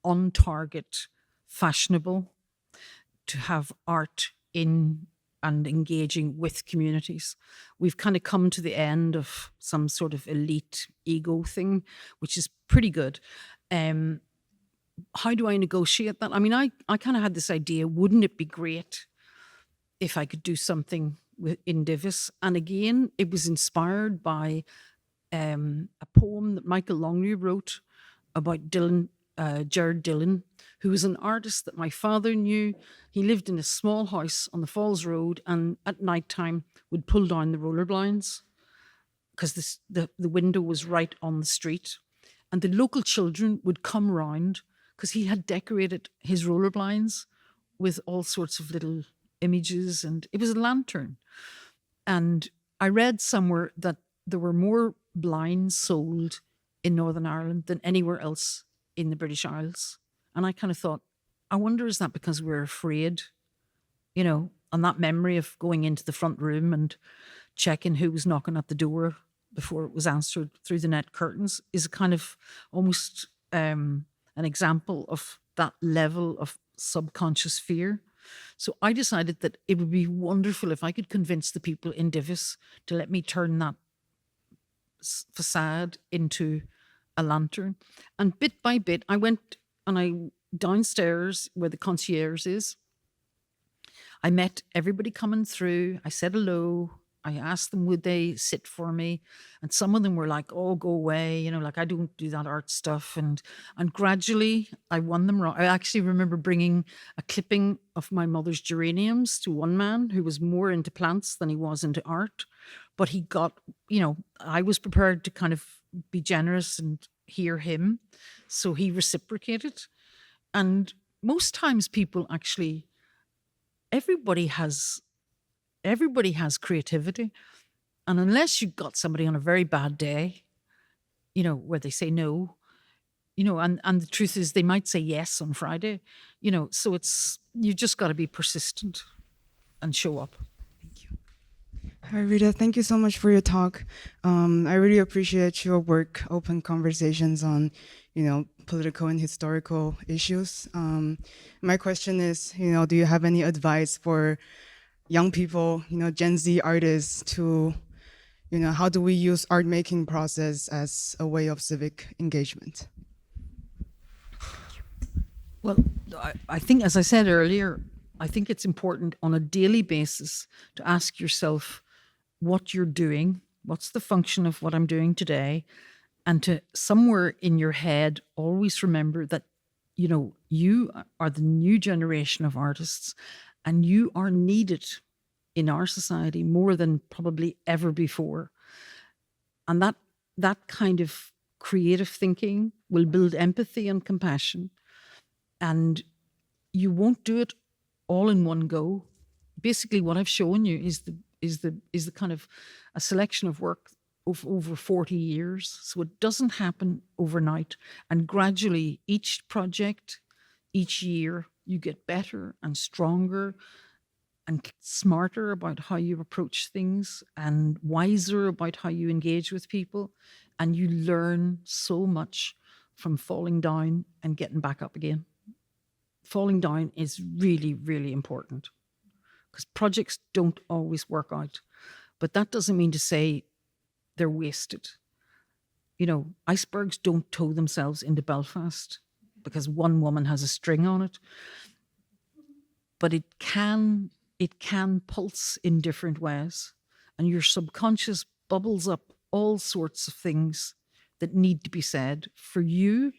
on target, fashionable to have art in and engaging with communities. We've kind of come to the end of some sort of elite ego thing, which is pretty good. How do I negotiate that? I mean, I kind of had this idea, wouldn't it be great if I could do something in Divis? And again, it was inspired by a poem that Michael Longley wrote about Jared Dillon, who was an artist that my father knew. He lived in a small house on the Falls Road, and at night time would pull down the roller blinds because the window was right on the street. And the local children would come round because he had decorated his roller blinds with all sorts of little images, and it was a lantern. And I read somewhere that there were more blinds sold in Northern Ireland than anywhere else in the British Isles. And I kind of thought, I wonder, is that because we're afraid, and that memory of going into the front room and checking who was knocking at the door before it was answered through the net curtains is kind of almost an example of that level of subconscious fear. So I decided that it would be wonderful if I could convince the people in Divis to let me turn that facade into a lantern. And bit by bit, I went and I downstairs where the concierge is. I met everybody coming through. I said hello. I asked them, would they sit for me? And some of them were like, oh, go away. Like, I don't do that art stuff. And gradually I won them wrong. I actually remember bringing a clipping of my mother's geraniums to one man who was more into plants than he was into art. but he got, I was prepared to kind of be generous and hear him. So he reciprocated. And most times people actually, everybody has creativity. And unless you've got somebody on a very bad day, where they say no, and the truth is they might say yes on Friday, so you just got to be persistent and show up. Thank you. Hi, Rita. Thank you so much for your talk. I really appreciate your work, open conversations on, political and historical issues. My question is, do you have any advice for young people, Gen Z artists to, how do we use art making process as a way of civic engagement? Well, I think, as I said earlier, I think it's important on a daily basis to ask yourself what you're doing, what's the function of what I'm doing today, and to somewhere in your head always remember that, you are the new generation of artists and you are needed in our society more than probably ever before. And that kind of creative thinking will build empathy and compassion. And you won't do it all in one go. Basically, what I've shown you is the kind of a selection of work of over 40 years. So it doesn't happen overnight. And gradually, each project, each year, you get better and stronger and smarter about how you approach things and wiser about how you engage with people. And you learn so much from falling down and getting back up again. Falling down is really, really important because projects don't always work out. But that doesn't mean to say they're wasted. Icebergs don't tow themselves into Belfast because one woman has a string on it. But it can pulse in different ways. And your subconscious bubbles up all sorts of things that need to be said for you.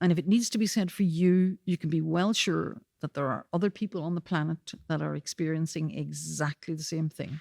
And if it needs to be said for you, you can be well sure that there are other people on the planet that are experiencing exactly the same thing.